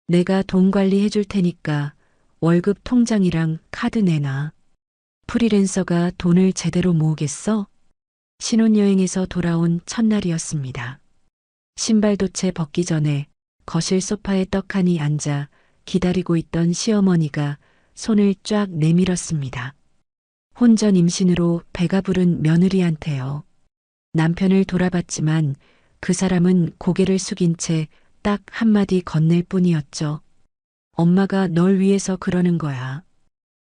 내가 돈 관리해 줄 테니까 월급 통장이랑 카드 내놔. 프리랜서가 돈을 제대로 모으겠어? 신혼여행에서 돌아온 첫날이었습니다. 신발도 채 벗기 전에 거실 소파에 떡하니 앉아 기다리고 있던 시어머니가 손을 쫙 내밀었습니다. 혼전 임신으로 배가 부른 며느리한테요. 남편을 돌아봤지만 그 사람은 고개를 숙인 채 딱 한마디 건넬 뿐이었죠. 엄마가 널 위해서 그러는 거야.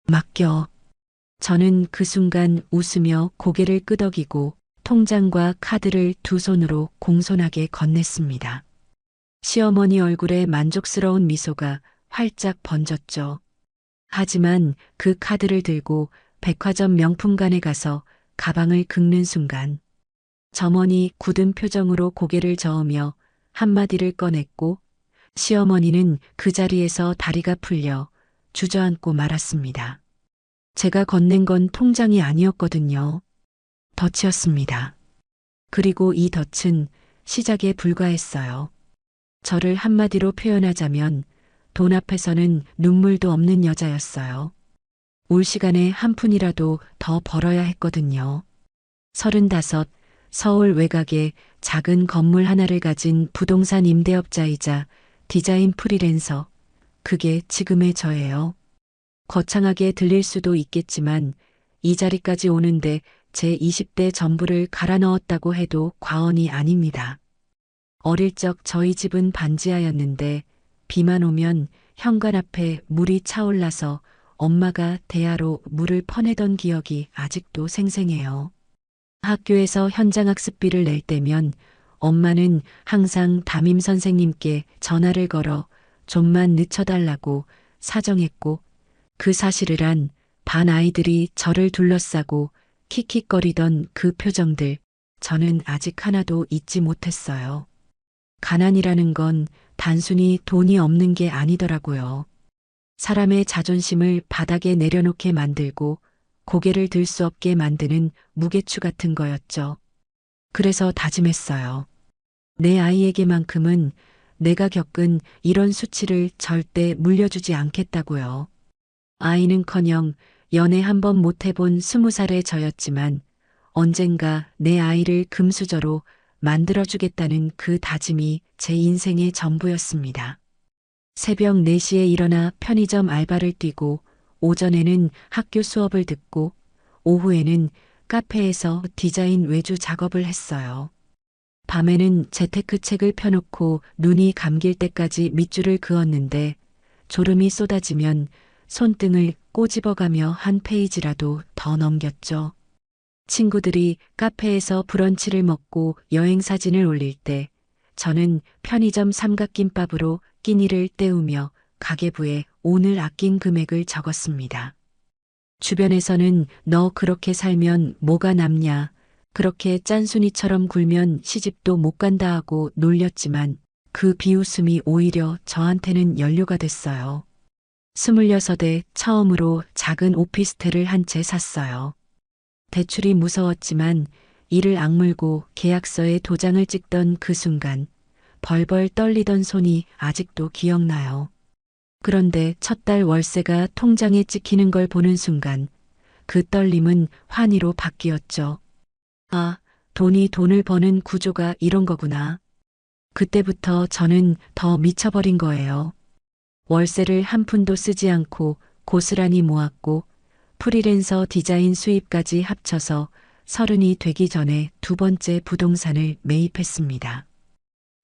맡겨. 저는 그 순간 웃으며 고개를 끄덕이고 통장과 카드를 두 손으로 공손하게 건넸습니다. 시어머니 얼굴에 만족스러운 미소가 활짝 번졌죠. 하지만 그 카드를 들고 백화점 명품관에 가서 가방을 긁는 순간 점원이 굳은 표정으로 고개를 저으며 한마디를 꺼냈고 시어머니는 그 자리에서 다리가 풀려 주저앉고 말았습니다. 제가 건넨 건 통장이 아니었거든요. 덫이었습니다. 그리고 이 덫은 시작에 불과했어요. 저를 한마디로 표현하자면 돈 앞에서는 눈물도 없는 여자였어요. 올 시간에 한 푼이라도 더 벌어야 했거든요. 35, 서울 외곽에 작은 건물 하나를 가진 부동산 임대업자이자 디자인 프리랜서. 그게 지금의 저예요. 거창하게 들릴 수도 있겠지만 이 자리까지 오는데 제 20대 전부를 갈아 넣었다고 해도 과언이 아닙니다. 어릴 적 저희 집은 반지하였는데 비만 오면 현관 앞에 물이 차올라서 엄마가 대야로 물을 퍼내던 기억이 아직도 생생해요. 학교에서 현장학습비를 낼 때면 엄마는 항상 담임 선생님께 전화를 걸어 좀만 늦춰달라고 사정했고 그 사실을 안 반 아이들이 저를 둘러싸고 킥킥거리던 그 표정들 저는 아직 하나도 잊지 못했어요. 가난이라는 건 단순히 돈이 없는 게 아니더라고요. 사람의 자존심을 바닥에 내려놓게 만들고 고개를 들 수 없게 만드는 무게추 같은 거였죠. 그래서 다짐했어요. 내 아이에게만큼은 내가 겪은 이런 수치를 절대 물려주지 않겠다고요. 아이는커녕 연애 한 번 못 해본 20살의 저였지만 언젠가 내 아이를 금수저로 만들어주겠다는 그 다짐이 제 인생의 전부였습니다. 새벽 4시에 일어나 편의점 알바를 뛰고 오전에는 학교 수업을 듣고 오후에는 카페에서 디자인 외주 작업을 했어요. 밤에는 재테크 책을 펴놓고 눈이 감길 때까지 밑줄을 그었는데 졸음이 쏟아지면 손등을 꼬집어가며 한 페이지라도 더 넘겼죠. 친구들이 카페에서 브런치를 먹고 여행 사진을 올릴 때 저는 편의점 삼각김밥으로 끼니를 때우며 가계부에 오늘 아낀 금액을 적었습니다. 주변에서는 너 그렇게 살면 뭐가 남냐, 그렇게 짠순이처럼 굴면 시집도 못 간다 하고 놀렸지만 그 비웃음이 오히려 저한테는 연료가 됐어요. 26에 처음으로 작은 오피스텔을 한 채 샀어요. 대출이 무서웠지만 이를 악물고 계약서에 도장을 찍던 그 순간 벌벌 떨리던 손이 아직도 기억나요. 그런데 첫 달 월세가 통장에 찍히는 걸 보는 순간 그 떨림은 환희로 바뀌었죠. 아, 돈이 돈을 버는 구조가 이런 거구나. 그때부터 저는 더 미쳐버린 거예요. 월세를 한 푼도 쓰지 않고 고스란히 모았고 프리랜서 디자인 수입까지 합쳐서 30이 되기 전에 두 번째 부동산을 매입했습니다.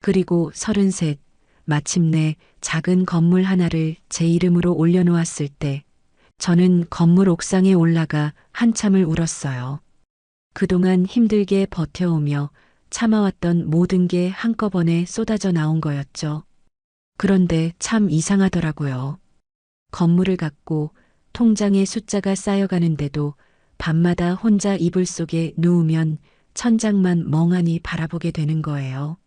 그리고 33, 마침내 작은 건물 하나를 제 이름으로 올려놓았을 때 저는 건물 옥상에 올라가 한참을 울었어요. 그동안 힘들게 버텨오며 참아왔던 모든 게 한꺼번에 쏟아져 나온 거였죠. 그런데 참 이상하더라고요. 건물을 갖고 통장에 숫자가 쌓여가는데도 밤마다 혼자 이불 속에 누우면 천장만 멍하니 바라보게 되는 거예요.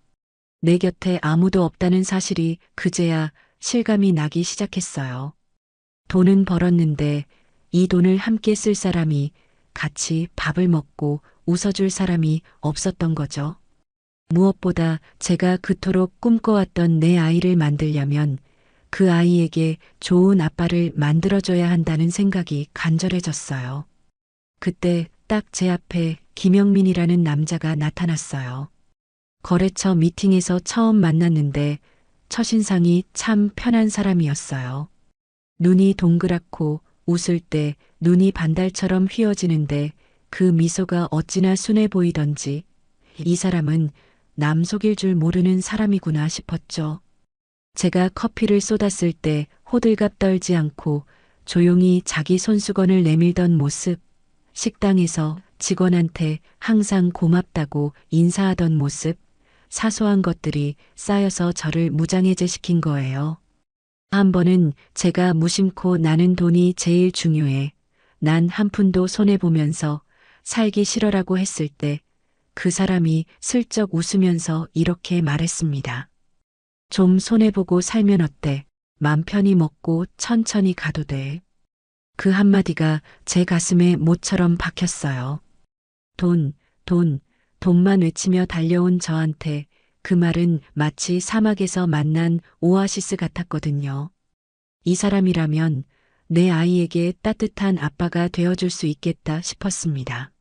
내 곁에 아무도 없다는 사실이 그제야 실감이 나기 시작했어요. 돈은 벌었는데 이 돈을 함께 쓸 사람이, 같이 밥을 먹고 웃어줄 사람이 없었던 거죠. 무엇보다 제가 그토록 꿈꿔왔던 내 아이를 만들려면 그 아이에게 좋은 아빠를 만들어줘야 한다는 생각이 간절해졌어요. 그때 딱 제 앞에 김영민이라는 남자가 나타났어요. 거래처 미팅에서 처음 만났는데 첫인상이 참 편한 사람이었어요. 눈이 동그랗고 웃을 때 눈이 반달처럼 휘어지는데 그 미소가 어찌나 순해 보이던지 이 사람은 남 속일 줄 모르는 사람이구나 싶었죠. 제가 커피를 쏟았을 때 호들갑 떨지 않고 조용히 자기 손수건을 내밀던 모습, 식당에서 직원한테 항상 고맙다고 인사하던 모습, 사소한 것들이 쌓여서 저를 무장해제시킨 거예요. 한 번은 제가 무심코 나는 돈이 제일 중요해. 난 한 푼도 손해보면서 살기 싫어라고 했을 때 그 사람이 슬쩍 웃으면서 이렇게 말했습니다. 좀 손해보고 살면 어때? 맘 편히 먹고 천천히 가도 돼. 그 한마디가 제 가슴에 못처럼 박혔어요. 돈, 돈, 돈만 외치며 달려온 저한테 그 말은 마치 사막에서 만난 오아시스 같았거든요. 이 사람이라면 내 아이에게 따뜻한 아빠가 되어줄 수 있겠다 싶었습니다.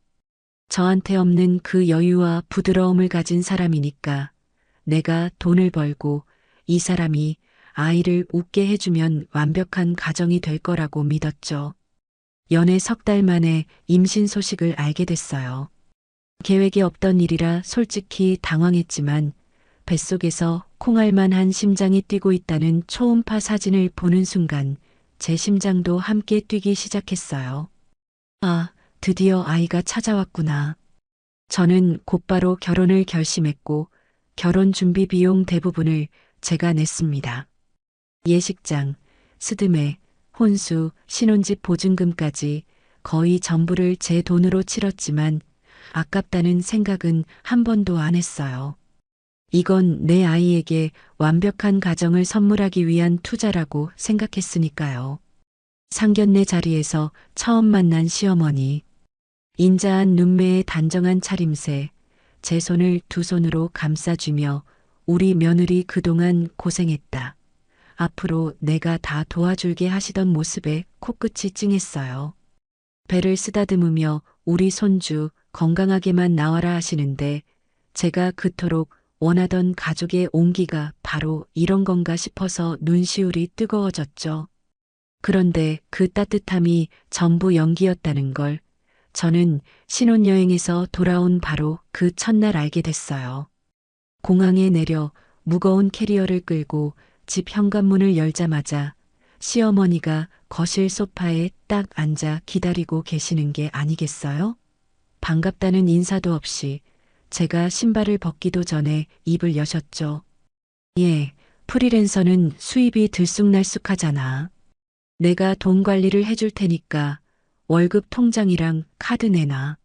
저한테 없는 그 여유와 부드러움을 가진 사람이니까 내가 돈을 벌고 이 사람이 아이를 웃게 해주면 완벽한 가정이 될 거라고 믿었죠. 연애 석 달 만에 임신 소식을 알게 됐어요. 계획이 없던 일이라 솔직히 당황했지만 뱃속에서 콩알만한 심장이 뛰고 있다는 초음파 사진을 보는 순간 제 심장도 함께 뛰기 시작했어요. 아, 드디어 아이가 찾아왔구나. 저는 곧바로 결혼을 결심했고 결혼 준비 비용 대부분을 제가 냈습니다. 예식장, 스드메, 혼수, 신혼집 보증금까지 거의 전부를 제 돈으로 치렀지만 아깝다는 생각은 한 번도 안 했어요. 이건 내 아이에게 완벽한 가정을 선물하기 위한 투자라고 생각했으니까요. 상견례 자리에서 처음 만난 시어머니, 인자한 눈매의 단정한 차림새, 제 손을 두 손으로 감싸주며 우리 며느리 그동안 고생했다. 앞으로 내가 다 도와줄게 하시던 모습에 코끝이 찡했어요. 배를 쓰다듬으며 우리 손주 건강하게만 나와라 하시는데 제가 그토록 원하던 가족의 온기가 바로 이런 건가 싶어서 눈시울이 뜨거워졌죠. 그런데 그 따뜻함이 전부 연기였다는 걸 저는 신혼여행에서 돌아온 바로 그 첫날 알게 됐어요. 공항에 내려 무거운 캐리어를 끌고 집 현관문을 열자마자 시어머니가 거실 소파에 딱 앉아 기다리고 계시는 게 아니겠어요? 반갑다는 인사도 없이 제가 신발을 벗기도 전에 입을 여셨죠. 예, 프리랜서는 수입이 들쑥날쑥하잖아. 내가 돈 관리를 해줄 테니까 월급 통장이랑 카드 내놔.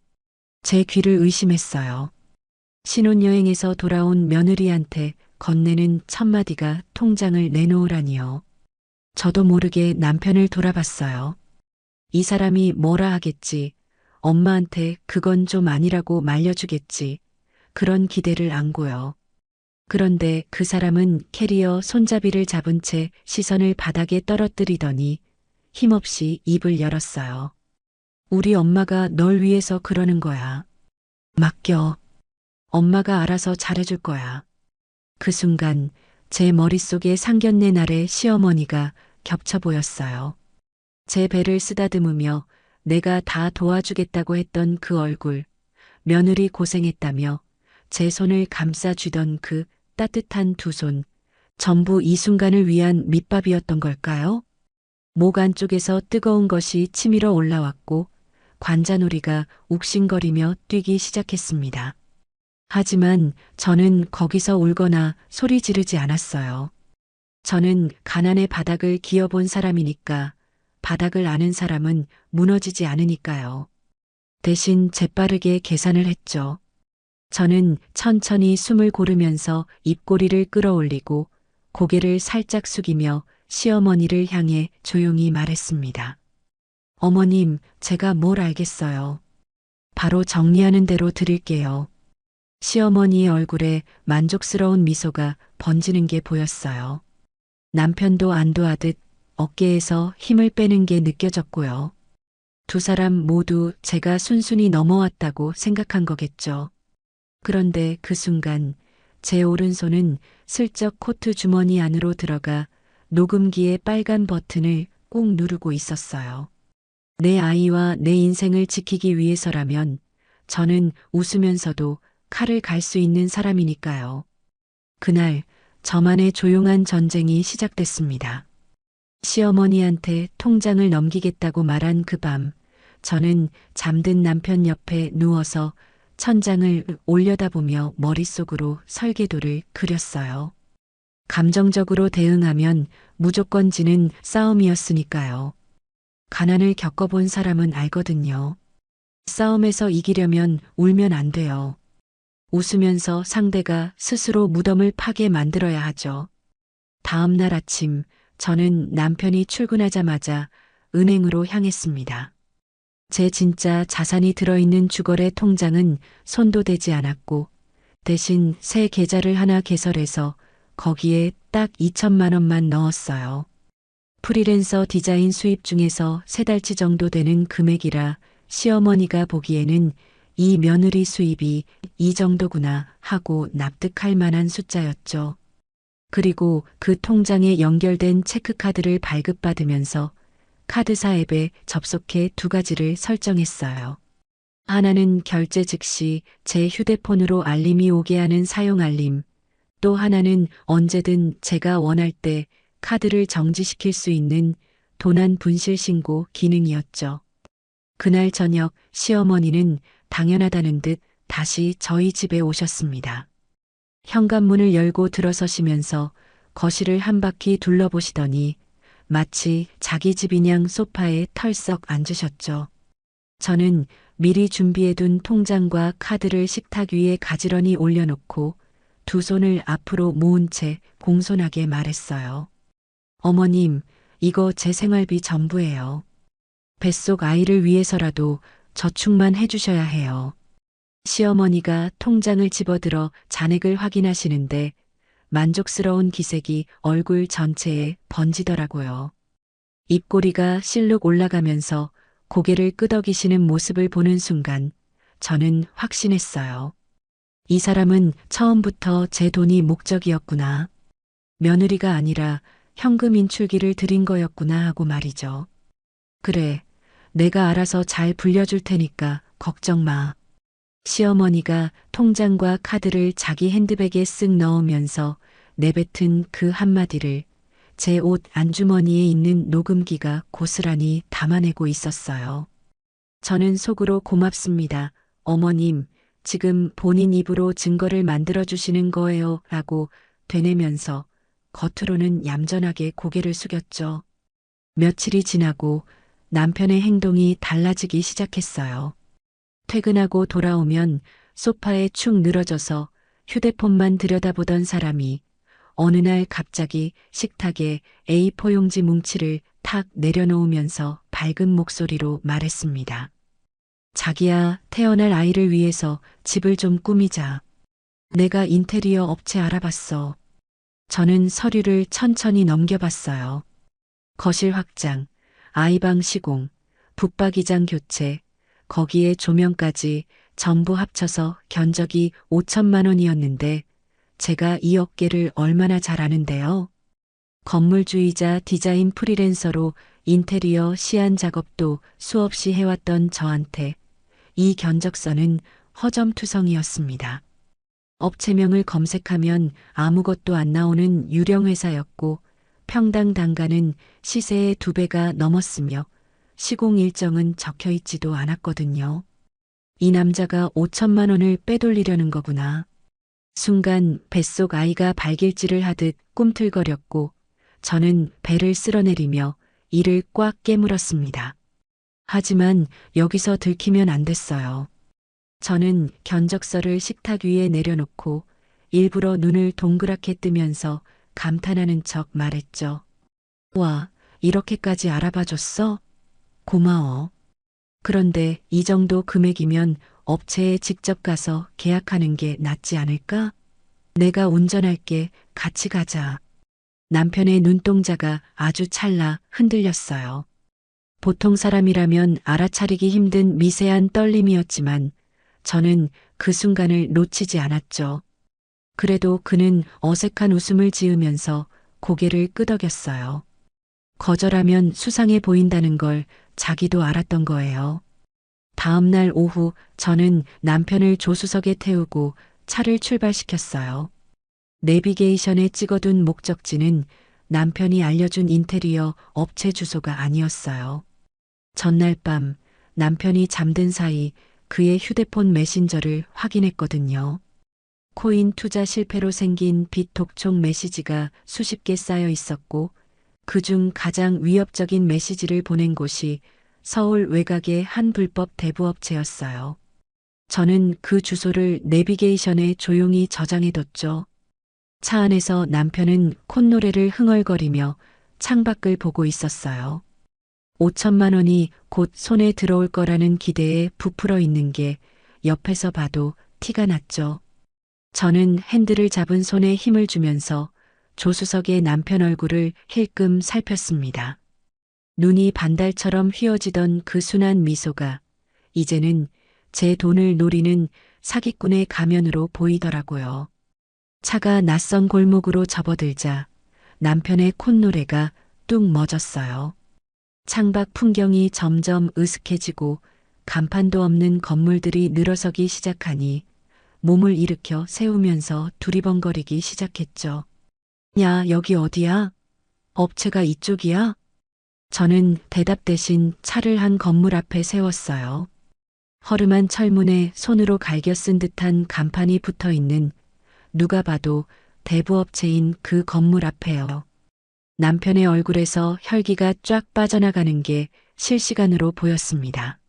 제 귀를 의심했어요. 신혼여행에서 돌아온 며느리한테 건네는 첫마디가 통장을 내놓으라니요. 저도 모르게 남편을 돌아봤어요. 이 사람이 뭐라 하겠지. 엄마한테 그건 좀 아니라고 말려주겠지. 그런 기대를 안고요. 그런데 그 사람은 캐리어 손잡이를 잡은 채 시선을 바닥에 떨어뜨리더니 힘없이 입을 열었어요. 우리 엄마가 널 위해서 그러는 거야. 맡겨. 엄마가 알아서 잘해줄 거야. 그 순간 제 머릿속에 상견례 날의 시어머니가 겹쳐 보였어요. 제 배를 쓰다듬으며 내가 다 도와주겠다고 했던 그 얼굴, 며느리 고생했다며 제 손을 감싸주던 그 따뜻한 두 손, 전부 이 순간을 위한 밑밥이었던 걸까요? 목 안쪽에서 뜨거운 것이 치밀어 올라왔고 관자놀이가 욱신거리며 뛰기 시작했습니다. 하지만 저는 거기서 울거나 소리 지르지 않았어요. 저는 가난의 바닥을 기어본 사람이니까 바닥을 아는 사람은 무너지지 않으니까요. 대신 재빠르게 계산을 했죠. 저는 천천히 숨을 고르면서 입꼬리를 끌어올리고 고개를 살짝 숙이며 시어머니를 향해 조용히 말했습니다. 어머님, 제가 뭘 알겠어요. 바로 정리하는 대로 드릴게요. 시어머니의 얼굴에 만족스러운 미소가 번지는 게 보였어요. 남편도 안도하듯 어깨에서 힘을 빼는 게 느껴졌고요. 두 사람 모두 제가 순순히 넘어왔다고 생각한 거겠죠. 그런데 그 순간 제 오른손은 슬쩍 코트 주머니 안으로 들어가 녹음기의 빨간 버튼을 꾹 누르고 있었어요. 내 아이와 내 인생을 지키기 위해서라면 저는 웃으면서도 칼을 갈 수 있는 사람이니까요. 그날 저만의 조용한 전쟁이 시작됐습니다. 시어머니한테 통장을 넘기겠다고 말한 그 밤, 저는 잠든 남편 옆에 누워서 천장을 올려다보며 머릿속으로 설계도를 그렸어요. 감정적으로 대응하면 무조건 지는 싸움이었으니까요. 가난을 겪어본 사람은 알거든요. 싸움에서 이기려면 울면 안 돼요. 웃으면서 상대가 스스로 무덤을 파게 만들어야 하죠. 다음 날 아침, 저는 남편이 출근하자마자 은행으로 향했습니다. 제 진짜 자산이 들어있는 주거래 통장은 손도 대지 않았고, 대신 새 계좌를 하나 개설해서 거기에 딱 2천만 원만 넣었어요. 프리랜서 디자인 수입 중에서 3달치 정도 되는 금액이라 시어머니가 보기에는 이 며느리 수입이 이 정도구나 하고 납득할 만한 숫자였죠. 그리고 그 통장에 연결된 체크카드를 발급받으면서 카드사 앱에 접속해 2가지를 설정했어요. 하나는 결제 즉시 제 휴대폰으로 알림이 오게 하는 사용 알림, 또 하나는 언제든 제가 원할 때 카드를 정지시킬 수 있는 도난 분실 신고 기능이었죠. 그날 저녁 시어머니는 당연하다는 듯 다시 저희 집에 오셨습니다. 현관문을 열고 들어서시면서 거실을 한 바퀴 둘러보시더니 마치 자기 집이냥 소파에 털썩 앉으셨죠. 저는 미리 준비해둔 통장과 카드를 식탁 위에 가지런히 올려놓고 두 손을 앞으로 모은 채 공손하게 말했어요. 어머님, 이거 제 생활비 전부예요. 뱃속 아이를 위해서라도 저축만 해주셔야 해요. 시어머니가 통장을 집어들어 잔액을 확인하시는데 만족스러운 기색이 얼굴 전체에 번지더라고요. 입꼬리가 실룩 올라가면서 고개를 끄덕이시는 모습을 보는 순간 저는 확신했어요. 이 사람은 처음부터 제 돈이 목적이었구나. 며느리가 아니라 현금 인출기를 드린 거였구나 하고 말이죠. 그래, 내가 알아서 잘 불려줄 테니까 걱정 마. 시어머니가 통장과 카드를 자기 핸드백에 쓱 넣으면서 내뱉은 그 한마디를 제 옷 안주머니에 있는 녹음기가 고스란히 담아내고 있었어요. 저는 속으로 고맙습니다. 어머님, 지금 본인 입으로 증거를 만들어주시는 거예요. 라고 되뇌면서 겉으로는 얌전하게 고개를 숙였죠. 며칠이 지나고 남편의 행동이 달라지기 시작했어요. 퇴근하고 돌아오면 소파에 축 늘어져서 휴대폰만 들여다보던 사람이 어느 날 갑자기 식탁에 A4 용지 뭉치를 탁 내려놓으면서 밝은 목소리로 말했습니다. 자기야, 태어날 아이를 위해서 집을 좀 꾸미자. 내가 인테리어 업체 알아봤어. 저는 서류를 천천히 넘겨봤어요. 거실 확장, 아이방 시공, 붙박이장 교체, 거기에 조명까지 전부 합쳐서 견적이 5천만 원이었는데 제가 이 업계를 얼마나 잘 아는데요. 건물주의자 디자인 프리랜서로 인테리어 시안 작업도 수없이 해왔던 저한테 이 견적서는 허점투성이었습니다. 업체명을 검색하면 아무것도 안 나오는 유령 회사였고 평당 단가는 시세의 2배가 넘었으며 시공 일정은 적혀 있지도 않았거든요. 이 남자가 5천만 원을 빼돌리려는 거구나. 순간 뱃속 아이가 발길질을 하듯 꿈틀거렸고 저는 배를 쓸어내리며 이를 꽉 깨물었습니다. 하지만 여기서 들키면 안 됐어요. 저는 견적서를 식탁 위에 내려놓고 일부러 눈을 동그랗게 뜨면서 감탄하는 척 말했죠. 와, 이렇게까지 알아봐줬어? 고마워. 그런데 이 정도 금액이면 업체에 직접 가서 계약하는 게 낫지 않을까? 내가 운전할게. 같이 가자. 남편의 눈동자가 아주 찰나 흔들렸어요. 보통 사람이라면 알아차리기 힘든 미세한 떨림이었지만 저는 그 순간을 놓치지 않았죠. 그래도 그는 어색한 웃음을 지으면서 고개를 끄덕였어요. 거절하면 수상해 보인다는 걸 자기도 알았던 거예요. 다음 날 오후 저는 남편을 조수석에 태우고 차를 출발시켰어요. 내비게이션에 찍어둔 목적지는 남편이 알려준 인테리어 업체 주소가 아니었어요. 전날 밤 남편이 잠든 사이 그의 휴대폰 메신저를 확인했거든요. 코인 투자 실패로 생긴 빚 독촉 메시지가 수십 개 쌓여 있었고 그중 가장 위협적인 메시지를 보낸 곳이 서울 외곽의 한 불법 대부업체였어요. 저는 그 주소를 내비게이션에 조용히 저장해뒀죠. 차 안에서 남편은 콧노래를 흥얼거리며 창밖을 보고 있었어요. 5천만 원이 곧 손에 들어올 거라는 기대에 부풀어 있는 게 옆에서 봐도 티가 났죠. 저는 핸들을 잡은 손에 힘을 주면서 조수석의 남편 얼굴을 힐끔 살폈습니다. 눈이 반달처럼 휘어지던 그 순한 미소가 이제는 제 돈을 노리는 사기꾼의 가면으로 보이더라고요. 차가 낯선 골목으로 접어들자 남편의 콧노래가 뚝 멎었어요. 창밖 풍경이 점점 으슥해지고 간판도 없는 건물들이 늘어서기 시작하니 몸을 일으켜 세우면서 두리번거리기 시작했죠. 야, 여기 어디야? 업체가 이쪽이야? 저는 대답 대신 차를 한 건물 앞에 세웠어요. 허름한 철문에 손으로 갈겨 쓴 듯한 간판이 붙어 있는 누가 봐도 대부업체인 그 건물 앞에요. 남편의 얼굴에서 혈기가 쫙 빠져나가는 게 실시간으로 보였습니다.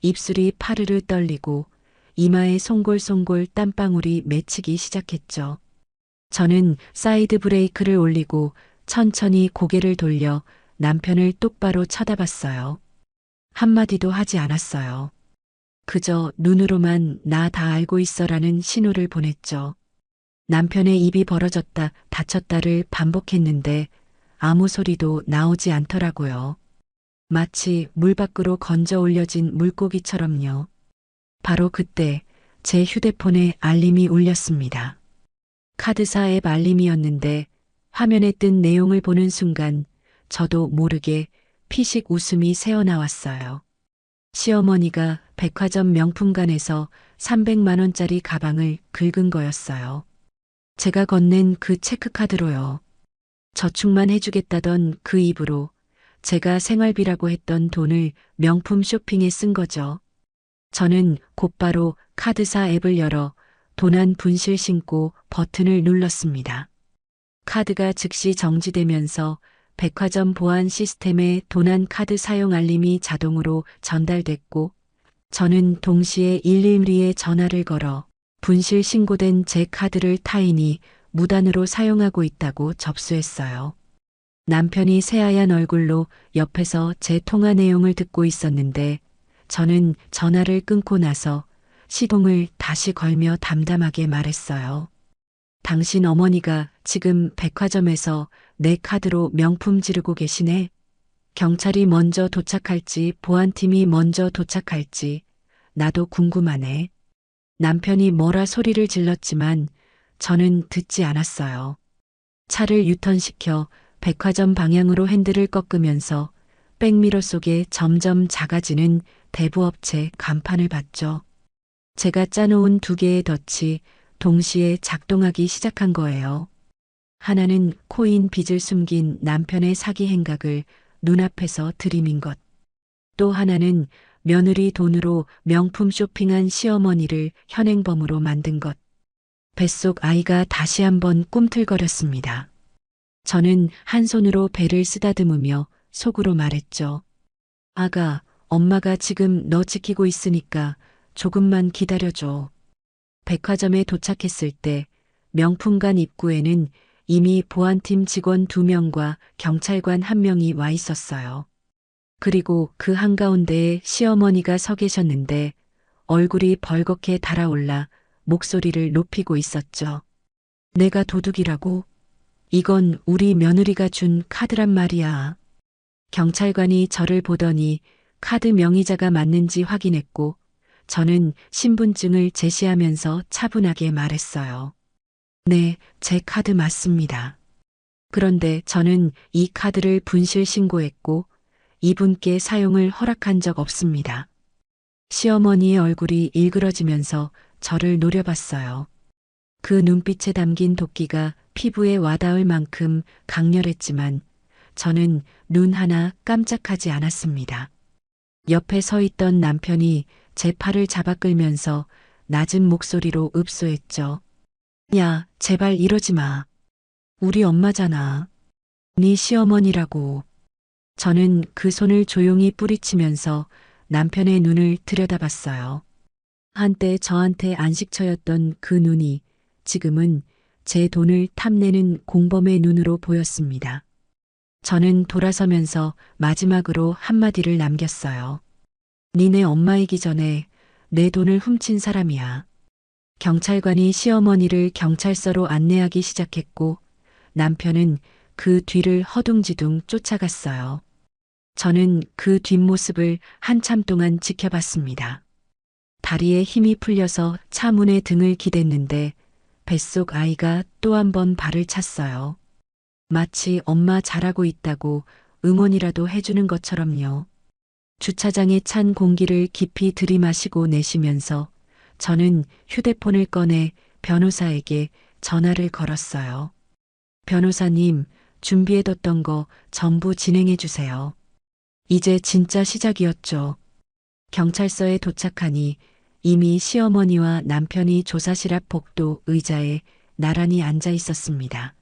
입술이 파르르 떨리고 이마에 송골송골 땀방울이 맺히기 시작했죠. 저는 사이드 브레이크를 올리고 천천히 고개를 돌려 남편을 똑바로 쳐다봤어요. 한마디도 하지 않았어요. 그저 눈으로만 나 다 알고 있어라는 신호를 보냈죠. 남편의 입이 벌어졌다 닫혔다를 반복했는데 아무 소리도 나오지 않더라고요. 마치 물 밖으로 건져 올려진 물고기처럼요. 바로 그때 제 휴대폰에 알림이 울렸습니다. 카드사 앱 알림이었는데 화면에 뜬 내용을 보는 순간 저도 모르게 피식 웃음이 새어나왔어요. 시어머니가 백화점 명품관에서 300만 원짜리 가방을 긁은 거였어요. 제가 건넨 그 체크카드로요. 저축만 해주겠다던 그 입으로 제가 생활비라고 했던 돈을 명품 쇼핑에 쓴 거죠. 저는 곧바로 카드사 앱을 열어 도난 분실 신고 버튼을 눌렀습니다. 카드가 즉시 정지되면서 백화점 보안 시스템에 도난 카드 사용 알림이 자동으로 전달됐고 저는 동시에 112에 전화를 걸어 분실 신고된 제 카드를 타인이 무단으로 사용하고 있다고 접수했어요. 남편이 새하얀 얼굴로 옆에서 제 통화 내용을 듣고 있었는데 저는 전화를 끊고 나서 시동을 다시 걸며 담담하게 말했어요. 당신 어머니가 지금 백화점에서 내 카드로 명품 지르고 계시네. 경찰이 먼저 도착할지 보안팀이 먼저 도착할지 나도 궁금하네. 남편이 뭐라 소리를 질렀지만 저는 듣지 않았어요. 차를 유턴시켜 백화점 방향으로 핸들을 꺾으면서 백미러 속에 점점 작아지는 대부업체 간판을 봤죠. 제가 짜놓은 두 개의 덫이 동시에 작동하기 시작한 거예요. 하나는 코인 빚을 숨긴 남편의 사기 행각을 눈앞에서 들이민 것. 또 하나는 며느리 돈으로 명품 쇼핑한 시어머니를 현행범으로 만든 것. 뱃속 아이가 다시 한번 꿈틀거렸습니다. 저는 한 손으로 배를 쓰다듬으며 속으로 말했죠. 아가, 엄마가 지금 너 지키고 있으니까 조금만 기다려줘. 백화점에 도착했을 때 명품관 입구에는 이미 보안팀 직원 2명과 경찰관 1명이 와 있었어요. 그리고 그 한가운데에 시어머니가 서 계셨는데 얼굴이 벌겋게 달아올라 목소리를 높이고 있었죠. 내가 도둑이라고? 이건 우리 며느리가 준 카드란 말이야. 경찰관이 저를 보더니 카드 명의자가 맞는지 확인했고 저는 신분증을 제시하면서 차분하게 말했어요. 네, 제 카드 맞습니다. 그런데 저는 이 카드를 분실 신고했고 이분께 사용을 허락한 적 없습니다. 시어머니의 얼굴이 일그러지면서 저를 노려봤어요. 그 눈빛에 담긴 도끼가 피부에 와닿을 만큼 강렬했지만 저는 눈 하나 깜짝하지 않았습니다. 옆에 서 있던 남편이 제 팔을 잡아 끌면서 낮은 목소리로 읍소했죠. 야, 제발 이러지 마. 우리 엄마잖아. 네 시어머니라고. 저는 그 손을 조용히 뿌리치면서 남편의 눈을 들여다봤어요. 한때 저한테 안식처였던 그 눈이 지금은 제 돈을 탐내는 공범의 눈으로 보였습니다. 저는 돌아서면서 마지막으로 한마디를 남겼어요. 니네 엄마이기 전에 내 돈을 훔친 사람이야. 경찰관이 시어머니를 경찰서로 안내하기 시작했고 남편은 그 뒤를 허둥지둥 쫓아갔어요. 저는 그 뒷모습을 한참 동안 지켜봤습니다. 다리에 힘이 풀려서 차 문에 등을 기댔는데 뱃속 아이가 또 한 번 발을 찼어요. 마치 엄마 잘하고 있다고 응원이라도 해주는 것처럼요. 주차장에 찬 공기를 깊이 들이마시고 내쉬면서 저는 휴대폰을 꺼내 변호사에게 전화를 걸었어요. 변호사님, 준비해뒀던 거 전부 진행해 주세요. 이제 진짜 시작이었죠. 경찰서에 도착하니 이미 시어머니와 남편이 조사실 앞 복도 의자에 나란히 앉아 있었습니다.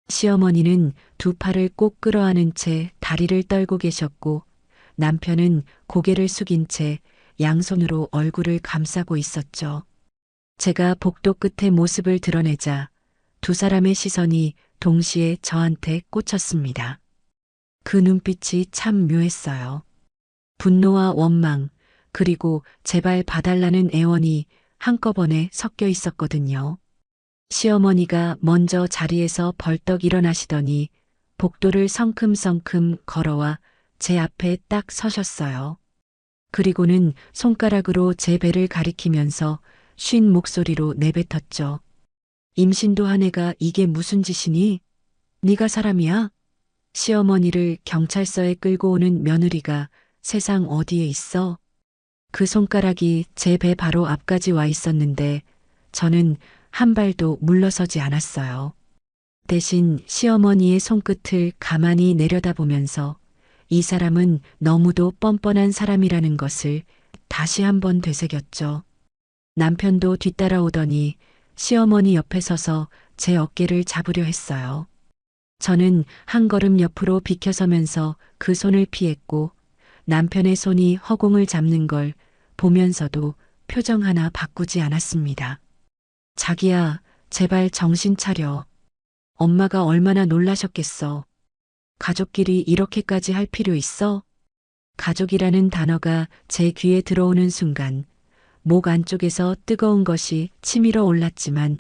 시어머니는 두 팔을 꼭 끌어안은 채 다리를 떨고 계셨고 남편은 고개를 숙인 채 양손으로 얼굴을 감싸고 있었죠. 제가 복도 끝에 모습을 드러내자 두 사람의 시선이 동시에 저한테 꽂혔습니다. 그 눈빛이 참 묘했어요. 분노와 원망, 그리고 제발 봐달라는 애원이 한꺼번에 섞여 있었거든요. 시어머니가 먼저 자리에서 벌떡 일어나시더니 복도를 성큼성큼 걸어와 제 앞에 딱 서셨어요. 그리고는 손가락으로 제 배를 가리키면서 쉰 목소리로 내뱉었죠. 임신도 한 애가 이게 무슨 짓이니? 네가 사람이야? 시어머니를 경찰서에 끌고 오는 며느리가 세상 어디에 있어? 그 손가락이 제 배 바로 앞까지 와 있었는데 저는 한 발도 물러서지 않았어요. 대신 시어머니의 손끝을 가만히 내려다보면서 이 사람은 너무도 뻔뻔한 사람이라는 것을 다시 한번 되새겼죠. 남편도 뒤따라오더니 시어머니 옆에 서서 제 어깨를 잡으려 했어요. 저는 한 걸음 옆으로 비켜서면서 그 손을 피했고 남편의 손이 허공을 잡는 걸 보면서도 표정 하나 바꾸지 않았습니다. 자기야, 제발 정신 차려. 엄마가 얼마나 놀라셨겠어. 가족끼리 이렇게까지 할 필요 있어? 가족이라는 단어가 제 귀에 들어오는 순간 목 안쪽에서 뜨거운 것이 치밀어 올랐지만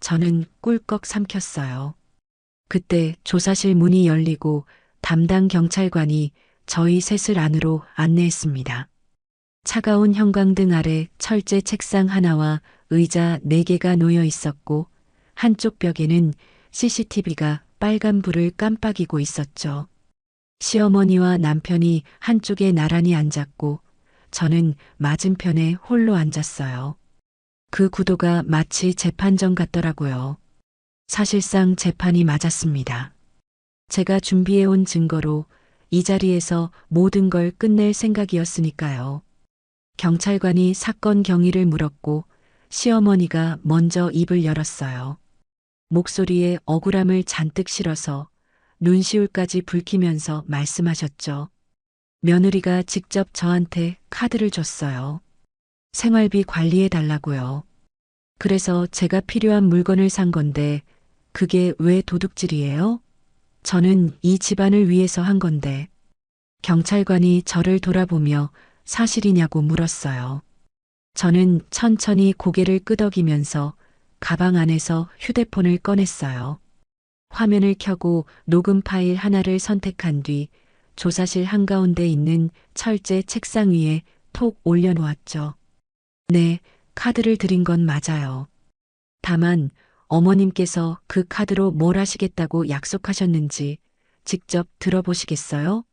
저는 꿀꺽 삼켰어요. 그때 조사실 문이 열리고 담당 경찰관이 저희 셋을 안으로 안내했습니다. 차가운 형광등 아래 철제 책상 하나와 의자 4개가 놓여 있었고 한쪽 벽에는 CCTV가 빨간 불을 깜빡이고 있었죠. 시어머니와 남편이 한쪽에 나란히 앉았고 저는 맞은편에 홀로 앉았어요. 그 구도가 마치 재판정 같더라고요. 사실상 재판이 맞았습니다. 제가 준비해온 증거로 이 자리에서 모든 걸 끝낼 생각이었으니까요. 경찰관이 사건 경위를 물었고 시어머니가 먼저 입을 열었어요. 목소리에 억울함을 잔뜩 실어서 눈시울까지 붉히면서 말씀하셨죠. 며느리가 직접 저한테 카드를 줬어요. 생활비 관리해 달라고요. 그래서 제가 필요한 물건을 산 건데 그게 왜 도둑질이에요? 저는 이 집안을 위해서 한 건데. 경찰관이 저를 돌아보며 사실이냐고 물었어요. 저는 천천히 고개를 끄덕이면서 가방 안에서 휴대폰을 꺼냈어요. 화면을 켜고 녹음 파일 하나를 선택한 뒤 조사실 한가운데 있는 철제 책상 위에 톡 올려놓았죠. 네, 카드를 드린 건 맞아요. 다만 어머님께서 그 카드로 뭘 하시겠다고 약속하셨는지 직접 들어보시겠어요?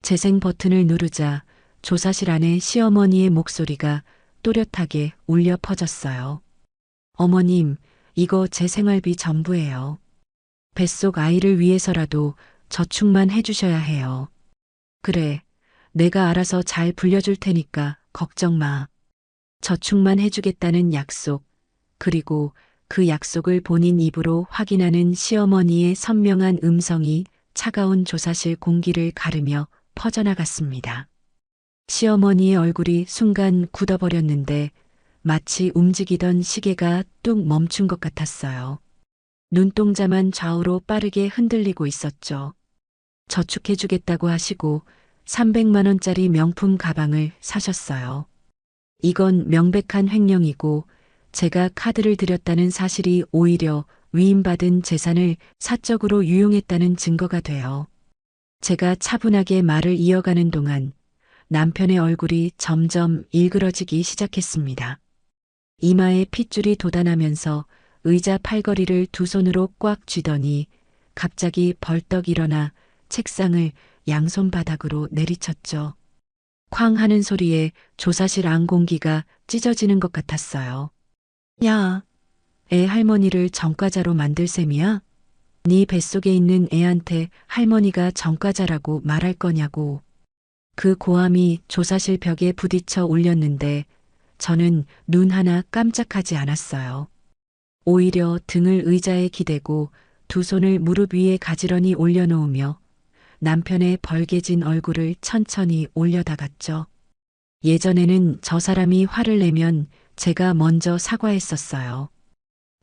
재생 버튼을 누르자 조사실 안에 시어머니의 목소리가 또렷하게 울려 퍼졌어요. 어머님, 이거 제 생활비 전부예요. 뱃속 아이를 위해서라도 저축만 해주셔야 해요. 그래, 내가 알아서 잘 불려줄 테니까 걱정 마. 저축만 해주겠다는 약속, 그리고 그 약속을 본인 입으로 확인하는 시어머니의 선명한 음성이 차가운 조사실 공기를 가르며 퍼져나갔습니다. 시어머니의 얼굴이 순간 굳어버렸는데 마치 움직이던 시계가 뚝 멈춘 것 같았어요. 눈동자만 좌우로 빠르게 흔들리고 있었죠. 저축해주겠다고 하시고 300만 원짜리 명품 가방을 사셨어요. 이건 명백한 횡령이고 제가 카드를 드렸다는 사실이 오히려 위임받은 재산을 사적으로 유용했다는 증거가 돼요. 제가 차분하게 말을 이어가는 동안 남편의 얼굴이 점점 일그러지기 시작했습니다. 이마에 핏줄이 돋아나면서 의자 팔걸이를 두 손으로 꽉 쥐더니 갑자기 벌떡 일어나 책상을 양손 바닥으로 내리쳤죠. 쾅 하는 소리에 조사실 안 공기가 찢어지는 것 같았어요. 야, 애 할머니를 전과자로 만들 셈이야? 네 뱃속에 있는 애한테 할머니가 전과자라고 말할 거냐고. 그 고함이 조사실 벽에 부딪혀 울렸는데 저는 눈 하나 깜짝하지 않았어요. 오히려 등을 의자에 기대고 두 손을 무릎 위에 가지런히 올려놓으며 남편의 벌개진 얼굴을 천천히 올려다갔죠. 예전에는 저 사람이 화를 내면 제가 먼저 사과했었어요.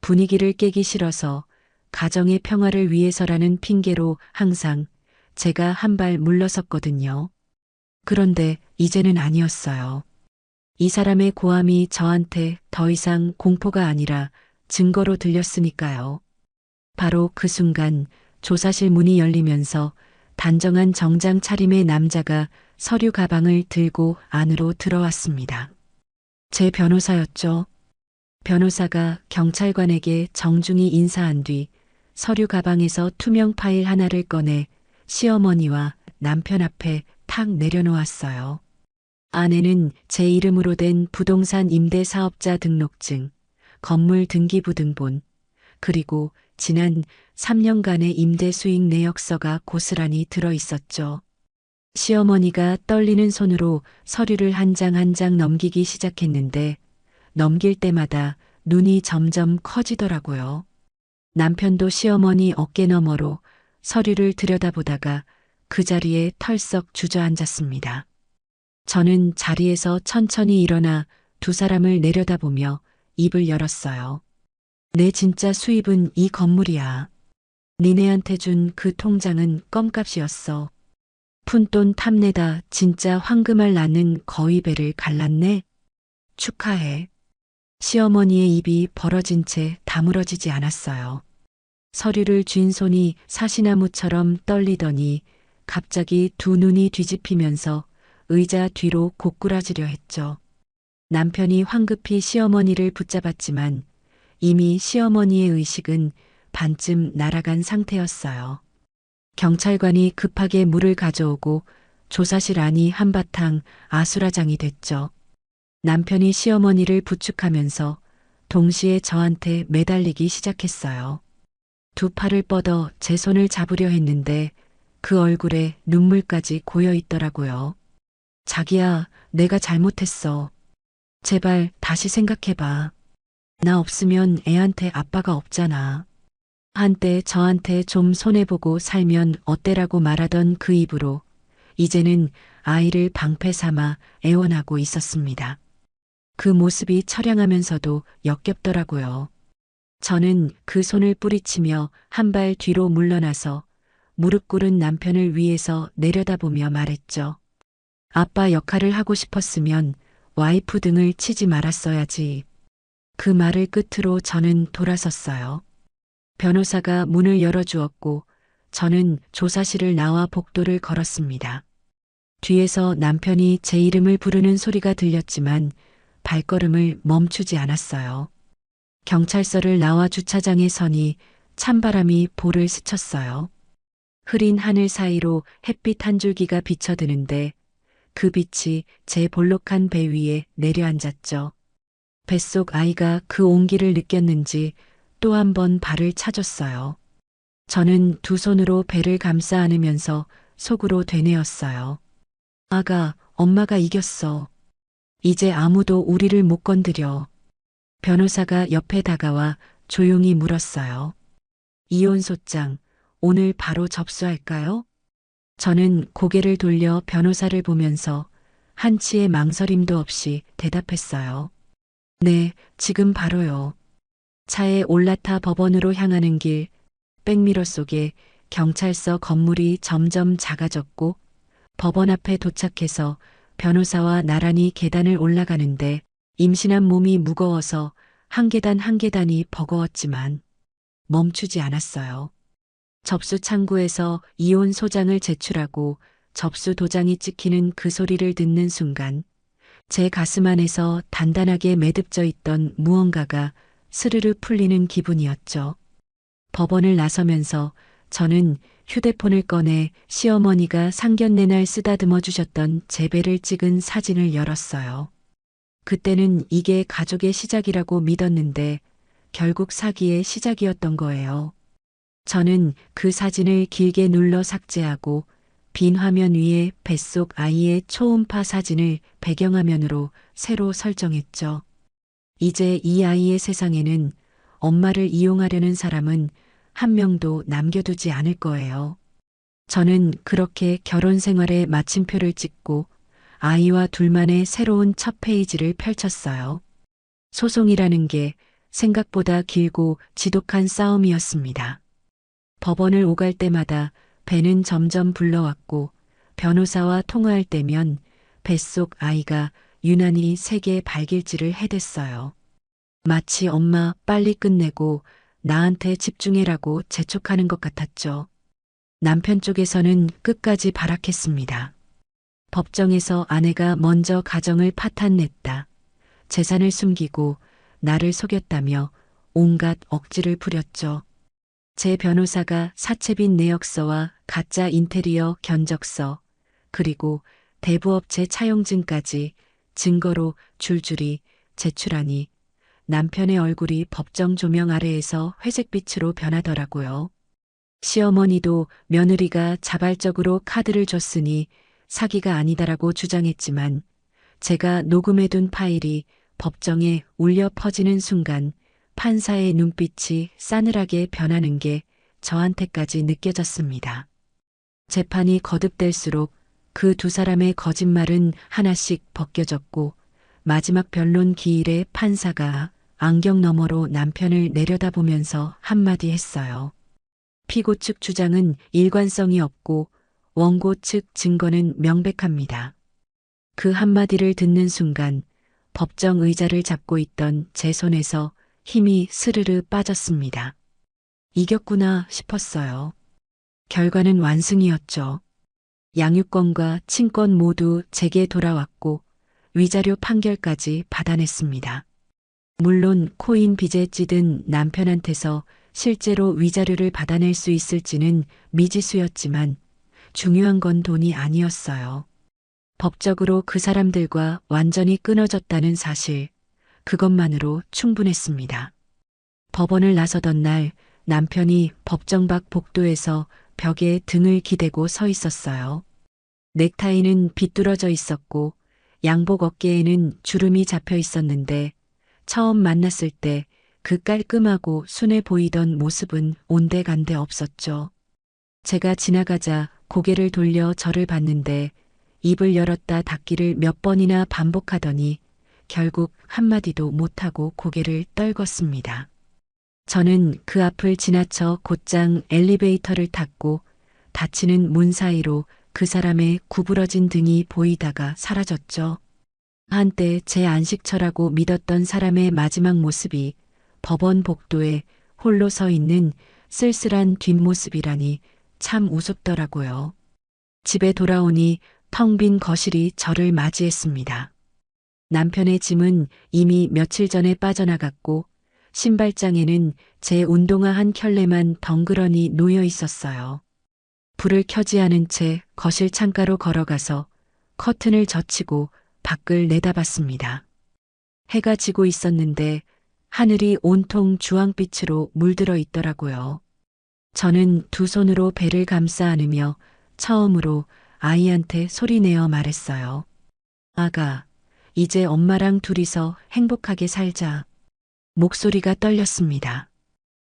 분위기를 깨기 싫어서 가정의 평화를 위해서라는 핑계로 항상 제가 한 발 물러섰거든요. 그런데 이제는 아니었어요. 이 사람의 고함이 저한테 더 이상 공포가 아니라 증거로 들렸으니까요. 바로 그 순간 조사실 문이 열리면서 단정한 정장 차림의 남자가 서류 가방을 들고 안으로 들어왔습니다. 제 변호사였죠. 변호사가 경찰관에게 정중히 인사한 뒤 서류 가방에서 투명 파일 하나를 꺼내 시어머니와 남편 앞에 탁 내려놓았어요. 안에는 제 이름으로 된 부동산 임대 사업자 등록증, 건물 등기부등본, 그리고 지난 3년간의 임대 수익 내역서가 고스란히 들어 있었죠. 시어머니가 떨리는 손으로 서류를 한 장 한 장 넘기기 시작했는데 넘길 때마다 눈이 점점 커지더라고요. 남편도 시어머니 어깨 너머로 서류를 들여다보다가 그 자리에 털썩 주저앉았습니다. 저는 자리에서 천천히 일어나 두 사람을 내려다보며 입을 열었어요. 내 진짜 수입은 이 건물이야. 니네한테 준 그 통장은 껌값이었어. 푼돈 탐내다 진짜 황금알 낳는 거위 배를 갈랐네. 축하해. 시어머니의 입이 벌어진 채 다물어지지 않았어요. 서류를 쥔 손이 사시나무처럼 떨리더니 갑자기 두 눈이 뒤집히면서 의자 뒤로 고꾸라지려 했죠. 남편이 황급히 시어머니를 붙잡았지만 이미 시어머니의 의식은 반쯤 날아간 상태였어요. 경찰관이 급하게 물을 가져오고 조사실 안이 한바탕 아수라장이 됐죠. 남편이 시어머니를 부축하면서 동시에 저한테 매달리기 시작했어요. 두 팔을 뻗어 제 손을 잡으려 했는데 그 얼굴에 눈물까지 고여 있더라고요. 자기야, 내가 잘못했어. 제발 다시 생각해봐. 나 없으면 애한테 아빠가 없잖아. 한때 저한테 좀 손해보고 살면 어때라고 말하던 그 입으로 이제는 아이를 방패 삼아 애원하고 있었습니다. 그 모습이 처량하면서도 역겹더라고요. 저는 그 손을 뿌리치며 한 발 뒤로 물러나서 무릎 꿇은 남편을 위해서 내려다보며 말했죠. 아빠 역할을 하고 싶었으면 와이프 등을 치지 말았어야지. 그 말을 끝으로 저는 돌아섰어요. 변호사가 문을 열어주었고 저는 조사실을 나와 복도를 걸었습니다. 뒤에서 남편이 제 이름을 부르는 소리가 들렸지만 발걸음을 멈추지 않았어요. 경찰서를 나와 주차장에 서니 찬바람이 볼을 스쳤어요. 흐린 하늘 사이로 햇빛 한 줄기가 비쳐드는데 그 빛이 제 볼록한 배 위에 내려앉았죠. 뱃속 아이가 그 온기를 느꼈는지 또 한 번 발을 차줬어요. 저는 두 손으로 배를 감싸 안으면서 속으로 되뇌었어요. 아가, 엄마가 이겼어. 이제 아무도 우리를 못 건드려. 변호사가 옆에 다가와 조용히 물었어요. 이혼소장, 오늘 바로 접수할까요? 저는 고개를 돌려 변호사를 보면서 한치의 망설임도 없이 대답했어요. 네, 지금 바로요. 차에 올라타 법원으로 향하는 길, 백미러 속에 경찰서 건물이 점점 작아졌고 법원 앞에 도착해서 변호사와 나란히 계단을 올라가는데 임신한 몸이 무거워서 한 계단 한 계단이 버거웠지만 멈추지 않았어요. 접수 창구에서 이혼 소장을 제출하고 접수 도장이 찍히는 그 소리를 듣는 순간 제 가슴 안에서 단단하게 매듭져 있던 무언가가 스르르 풀리는 기분이었죠. 법원을 나서면서 저는 휴대폰을 꺼내 시어머니가 상견례 날 쓰다듬어 주셨던 제 배를 찍은 사진을 열었어요. 그때는 이게 가족의 시작이라고 믿었는데 결국 사기의 시작이었던 거예요. 저는 그 사진을 길게 눌러 삭제하고 빈 화면 위에 뱃속 아이의 초음파 사진을 배경화면으로 새로 설정했죠. 이제 이 아이의 세상에는 엄마를 이용하려는 사람은 한 명도 남겨두지 않을 거예요. 저는 그렇게 결혼 생활에 마침표를 찍고 아이와 둘만의 새로운 첫 페이지를 펼쳤어요. 소송이라는 게 생각보다 길고 지독한 싸움이었습니다. 법원을 오갈 때마다 배는 점점 불러왔고 변호사와 통화할 때면 뱃속 아이가 유난히 세게 발길질을 해댔어요. 마치 엄마 빨리 끝내고 나한테 집중해라고 재촉하는 것 같았죠. 남편 쪽에서는 끝까지 발악했습니다. 법정에서 아내가 먼저 가정을 파탄냈다. 재산을 숨기고 나를 속였다며 온갖 억지를 부렸죠. 제 변호사가 사채빈 내역서와 가짜 인테리어 견적서, 그리고 대부업체 차용증까지 증거로 줄줄이 제출하니 남편의 얼굴이 법정 조명 아래에서 회색빛으로 변하더라고요. 시어머니도 며느리가 자발적으로 카드를 줬으니 사기가 아니다라고 주장했지만 제가 녹음해둔 파일이 법정에 울려 퍼지는 순간 판사의 눈빛이 싸늘하게 변하는 게 저한테까지 느껴졌습니다. 재판이 거듭될수록 그 두 사람의 거짓말은 하나씩 벗겨졌고 마지막 변론 기일에 판사가 안경 너머로 남편을 내려다보면서 한마디 했어요. 피고 측 주장은 일관성이 없고 원고 측 증거는 명백합니다. 그 한마디를 듣는 순간 법정 의자를 잡고 있던 제 손에서 힘이 스르르 빠졌습니다. 이겼구나 싶었어요. 결과는 완승이었죠. 양육권과 친권 모두 제게 돌아왔고 위자료 판결까지 받아냈습니다. 물론 코인 빚에 찌든 남편한테서 실제로 위자료를 받아낼 수 있을지는 미지수였지만 중요한 건 돈이 아니었어요. 법적으로 그 사람들과 완전히 끊어졌다는 사실, 그것만으로 충분했습니다. 법원을 나서던 날 남편이 법정 밖 복도에서 벽에 등을 기대고 서 있었어요. 넥타이는 비뚤어져 있었고 양복 어깨에는 주름이 잡혀 있었는데 처음 만났을 때 그 깔끔하고 순해 보이던 모습은 온데간데 없었죠. 제가 지나가자 고개를 돌려 저를 봤는데 입을 열었다 닫기를 몇 번이나 반복하더니 결국 한마디도 못하고 고개를 떨궜습니다. 저는 그 앞을 지나쳐 곧장 엘리베이터를 탔고 닫히는 문 사이로 그 사람의 구부러진 등이 보이다가 사라졌죠. 한때 제 안식처라고 믿었던 사람의 마지막 모습이 법원 복도에 홀로 서 있는 쓸쓸한 뒷모습이라니 참 우습더라고요. 집에 돌아오니 텅 빈 거실이 저를 맞이했습니다. 남편의 짐은 이미 며칠 전에 빠져나갔고 신발장에는 제 운동화 한 켤레만 덩그러니 놓여 있었어요. 불을 켜지 않은 채 거실 창가로 걸어가서 커튼을 젖히고 밖을 내다봤습니다. 해가 지고 있었는데 하늘이 온통 주황빛으로 물들어 있더라고요. 저는 두 손으로 배를 감싸 안으며 처음으로 아이한테 소리내어 말했어요. 아가, 이제 엄마랑 둘이서 행복하게 살자. 목소리가 떨렸습니다.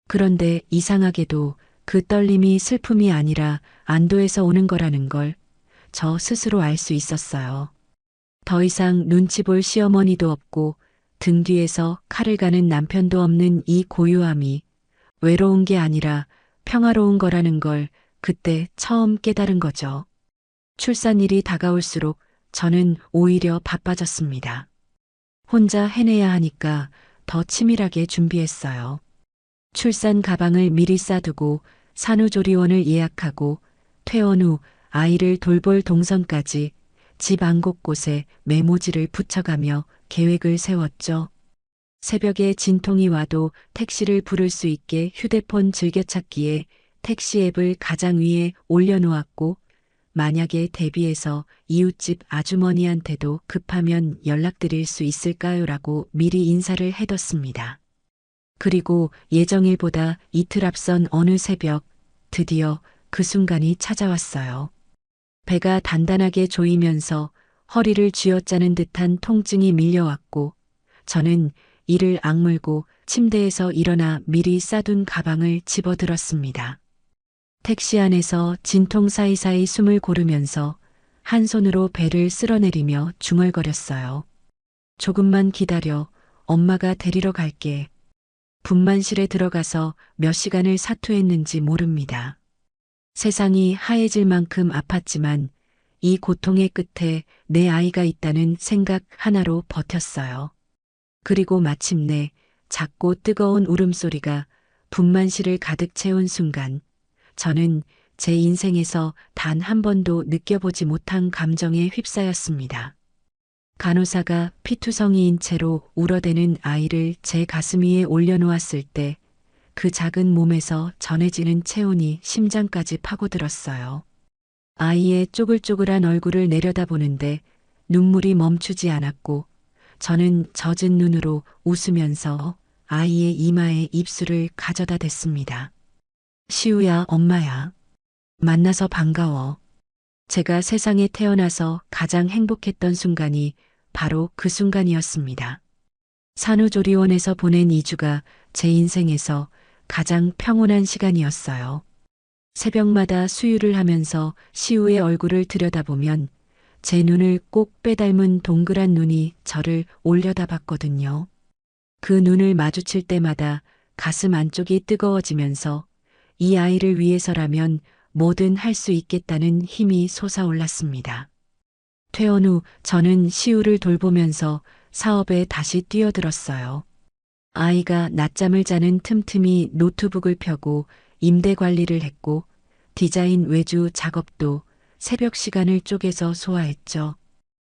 그런데 이상하게도 그 떨림이 슬픔이 아니라 안도에서 오는 거라는 걸 저 스스로 알 수 있었어요. 더 이상 눈치 볼 시어머니도 없고 등 뒤에서 칼을 가는 남편도 없는 이 고요함이 외로운 게 아니라 평화로운 거라는 걸 그때 처음 깨달은 거죠. 출산일이 다가올수록 저는 오히려 바빠졌습니다. 혼자 해내야 하니까 더 치밀하게 준비했어요. 출산 가방을 미리 싸두고 산후조리원을 예약하고 퇴원 후 아이를 돌볼 동선까지 집 안 곳곳에 메모지를 붙여가며 계획을 세웠죠. 새벽에 진통이 와도 택시를 부를 수 있게 휴대폰 즐겨찾기에 택시 앱을 가장 위에 올려놓았고 만약에 대비해서 이웃집 아주머니한테도 급하면 연락드릴 수 있을까요라고 미리 인사를 해뒀습니다. 그리고 예정일보다 이틀 앞선 어느 새벽 드디어 그 순간이 찾아왔어요. 배가 단단하게 조이면서 허리를 쥐어짜는 듯한 통증이 밀려왔고 저는 이를 악물고 침대에서 일어나 미리 싸둔 가방을 집어들었습니다. 택시 안에서 진통 사이사이 숨을 고르면서 한 손으로 배를 쓸어내리며 중얼거렸어요. 조금만 기다려. 엄마가 데리러 갈게. 분만실에 들어가서 몇 시간을 사투했는지 모릅니다. 세상이 하얘질 만큼 아팠지만 이 고통의 끝에 내 아이가 있다는 생각 하나로 버텼어요. 그리고 마침내 작고 뜨거운 울음소리가 분만실을 가득 채운 순간 저는 제 인생에서 단 한 번도 느껴보지 못한 감정에 휩싸였습니다. 간호사가 피투성이인 채로 울어대는 아이를 제 가슴 위에 올려놓았을 때 그 작은 몸에서 전해지는 체온이 심장까지 파고들었어요. 아이의 쪼글쪼글한 얼굴을 내려다보는데 눈물이 멈추지 않았고 저는 젖은 눈으로 웃으면서 아이의 이마에 입술을 가져다 댔습니다. 시우야, 엄마야. 만나서 반가워. 제가 세상에 태어나서 가장 행복했던 순간이 바로 그 순간이었습니다. 산후조리원에서 보낸 2주가 제 인생에서 가장 평온한 시간이었어요. 새벽마다 수유를 하면서 시우의 얼굴을 들여다보면 제 눈을 꼭 빼닮은 동그란 눈이 저를 올려다봤거든요. 그 눈을 마주칠 때마다 가슴 안쪽이 뜨거워지면서 이 아이를 위해서라면 뭐든 할 수 있겠다는 힘이 솟아올랐습니다. 퇴원 후 저는 시우를 돌보면서 사업에 다시 뛰어들었어요. 아이가 낮잠을 자는 틈틈이 노트북을 펴고 임대 관리를 했고 디자인 외주 작업도 새벽 시간을 쪼개서 소화했죠.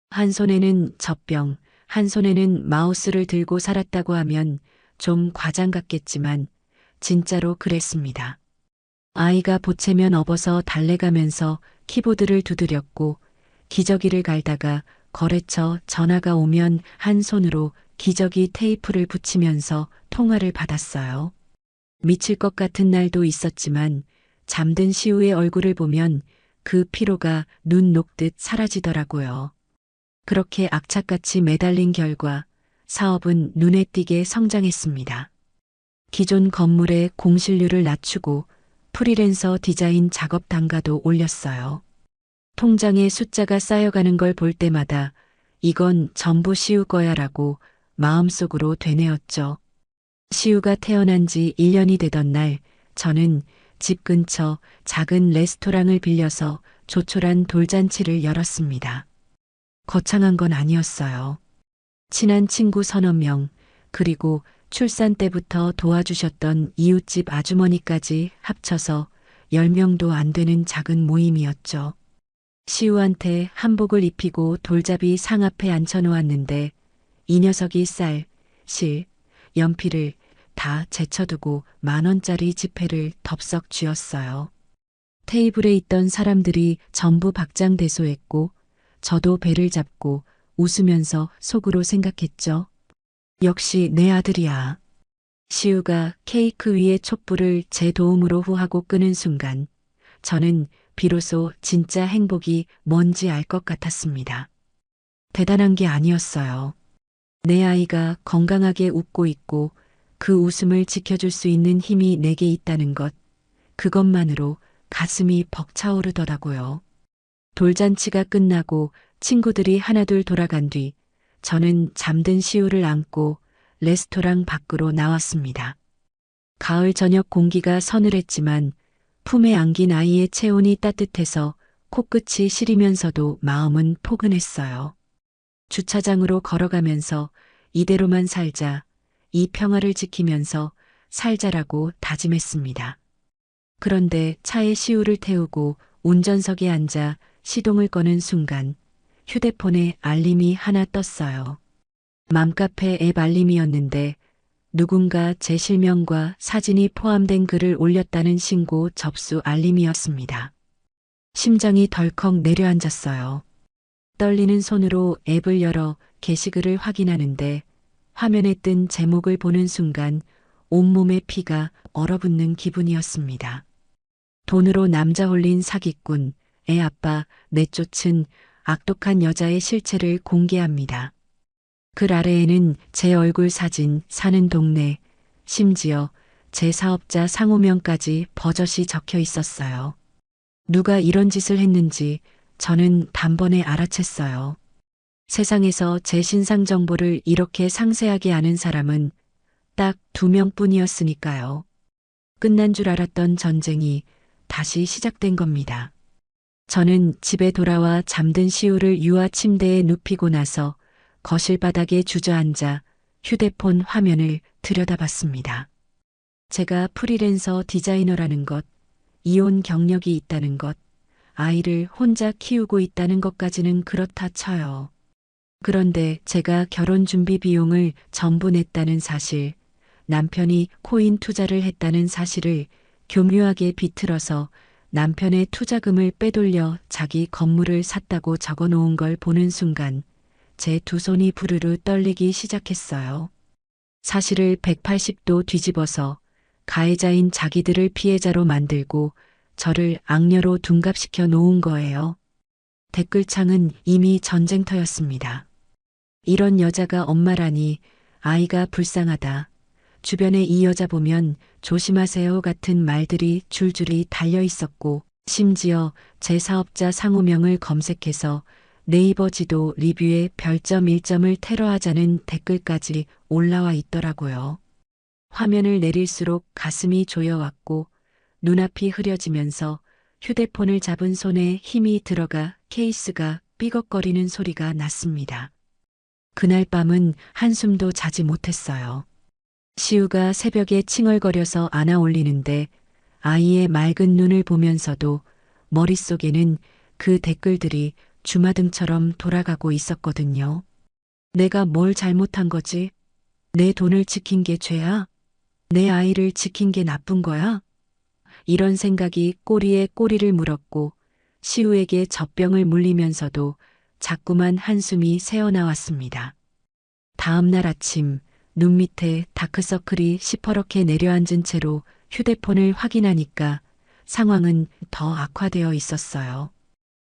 한 손에는 젖병, 한 손에는 마우스를 들고 살았다고 하면 좀 과장 같겠지만 진짜로 그랬습니다. 아이가 보채면 업어서 달래가면서 키보드를 두드렸고 기저귀를 갈다가 거래처 전화가 오면 한 손으로 기저귀 테이프를 붙이면서 통화를 받았어요. 미칠 것 같은 날도 있었지만 잠든 시우의 얼굴을 보면 그 피로가 눈 녹듯 사라지더라고요. 그렇게 악착같이 매달린 결과 사업은 눈에 띄게 성장했습니다. 기존 건물의 공실률을 낮추고 프리랜서 디자인 작업 단가도 올렸어요. 통장에 숫자가 쌓여가는 걸 볼 때마다 이건 전부 시우 거야라고 마음속으로 되뇌었죠. 시우가 태어난 지 1년이 되던 날 저는 집 근처 작은 레스토랑을 빌려서 조촐한 돌잔치를 열었습니다. 거창한 건 아니었어요. 친한 친구 서너 명, 그리고 출산 때부터 도와주셨던 이웃집 아주머니까지 합쳐서 10명도 안 되는 작은 모임이었죠. 시우한테 한복을 입히고 돌잡이 상 앞에 앉혀놓았는데 이 녀석이 쌀, 실, 연필을 다 제쳐두고 10,000원짜리 지폐를 덥석 쥐었어요. 테이블에 있던 사람들이 전부 박장대소했고 저도 배를 잡고 웃으면서 속으로 생각했죠. 역시 내 아들이야. 시우가 케이크 위에 촛불을 제 도움으로 후하고 끄는 순간 저는 비로소 진짜 행복이 뭔지 알 것 같았습니다. 대단한 게 아니었어요. 내 아이가 건강하게 웃고 있고 그 웃음을 지켜줄 수 있는 힘이 내게 있다는 것, 그것만으로 가슴이 벅차오르더라고요. 돌잔치가 끝나고 친구들이 하나둘 돌아간 뒤 저는 잠든 시우를 안고 레스토랑 밖으로 나왔습니다. 가을 저녁 공기가 서늘했지만 품에 안긴 아이의 체온이 따뜻해서 코끝이 시리면서도 마음은 포근했어요. 주차장으로 걸어가면서 이대로만 살자, 이 평화를 지키면서 살자라고 다짐했습니다. 그런데 차에 시우를 태우고 운전석에 앉아 시동을 거는 순간 휴대폰에 알림이 하나 떴어요. 맘카페 앱 알림이었는데 누군가 제 실명과 사진이 포함된 글을 올렸다는 신고 접수 알림이었습니다. 심장이 덜컥 내려앉았어요. 떨리는 손으로 앱을 열어 게시글을 확인하는데 화면에 뜬 제목을 보는 순간 온몸에 피가 얼어붙는 기분이었습니다. 돈으로 남자 홀린 사기꾼, 애 아빠 내쫓은 악독한 여자의 실체를 공개합니다. 글 아래에는 제 얼굴 사진, 사는 동네, 심지어 제 사업자 상호명까지 버젓이 적혀 있었어요. 누가 이런 짓을 했는지 저는 단번에 알아챘어요. 세상에서 제 신상 정보를 이렇게 상세하게 아는 사람은 딱 2명뿐이었으니까요. 끝난 줄 알았던 전쟁이 다시 시작된 겁니다. 저는 집에 돌아와 잠든 시우를 유아 침대에 눕히고 나서 거실 바닥에 주저앉아 휴대폰 화면을 들여다봤습니다. 제가 프리랜서 디자이너라는 것, 이혼 경력이 있다는 것, 아이를 혼자 키우고 있다는 것까지는 그렇다 쳐요. 그런데 제가 결혼 준비 비용을 전부 냈다는 사실, 남편이 코인 투자를 했다는 사실을 교묘하게 비틀어서 남편의 투자금을 빼돌려 자기 건물을 샀다고 적어 놓은 걸 보는 순간 제 두 손이 부르르 떨리기 시작했어요. 사실을 180도 뒤집어서 가해자인 자기들을 피해자로 만들고 저를 악녀로 둔갑시켜 놓은 거예요. 댓글창은 이미 전쟁터였습니다. 이런 여자가 엄마라니, 아이가 불쌍하다. 주변에 이 여자 보면 조심하세요 같은 말들이 줄줄이 달려 있었고 심지어 제 사업자 상호명을 검색해서 네이버 지도 리뷰에 별점 1점을 테러하자는 댓글까지 올라와 있더라고요. 화면을 내릴수록 가슴이 조여왔고 눈앞이 흐려지면서 휴대폰을 잡은 손에 힘이 들어가 케이스가 삐걱거리는 소리가 났습니다. 그날 밤은 한숨도 자지 못했어요. 시우가 새벽에 칭얼거려서 안아 올리는데 아이의 맑은 눈을 보면서도 머릿속에는 그 댓글들이 주마등처럼 돌아가고 있었거든요. 내가 뭘 잘못한 거지? 내 돈을 지킨 게 죄야? 내 아이를 지킨 게 나쁜 거야? 이런 생각이 꼬리에 꼬리를 물었고 시우에게 젖병을 물리면서도 자꾸만 한숨이 새어나왔습니다. 다음 날 아침 눈 밑에 다크서클이 시퍼렇게 내려앉은 채로 휴대폰을 확인하니까 상황은 더 악화되어 있었어요.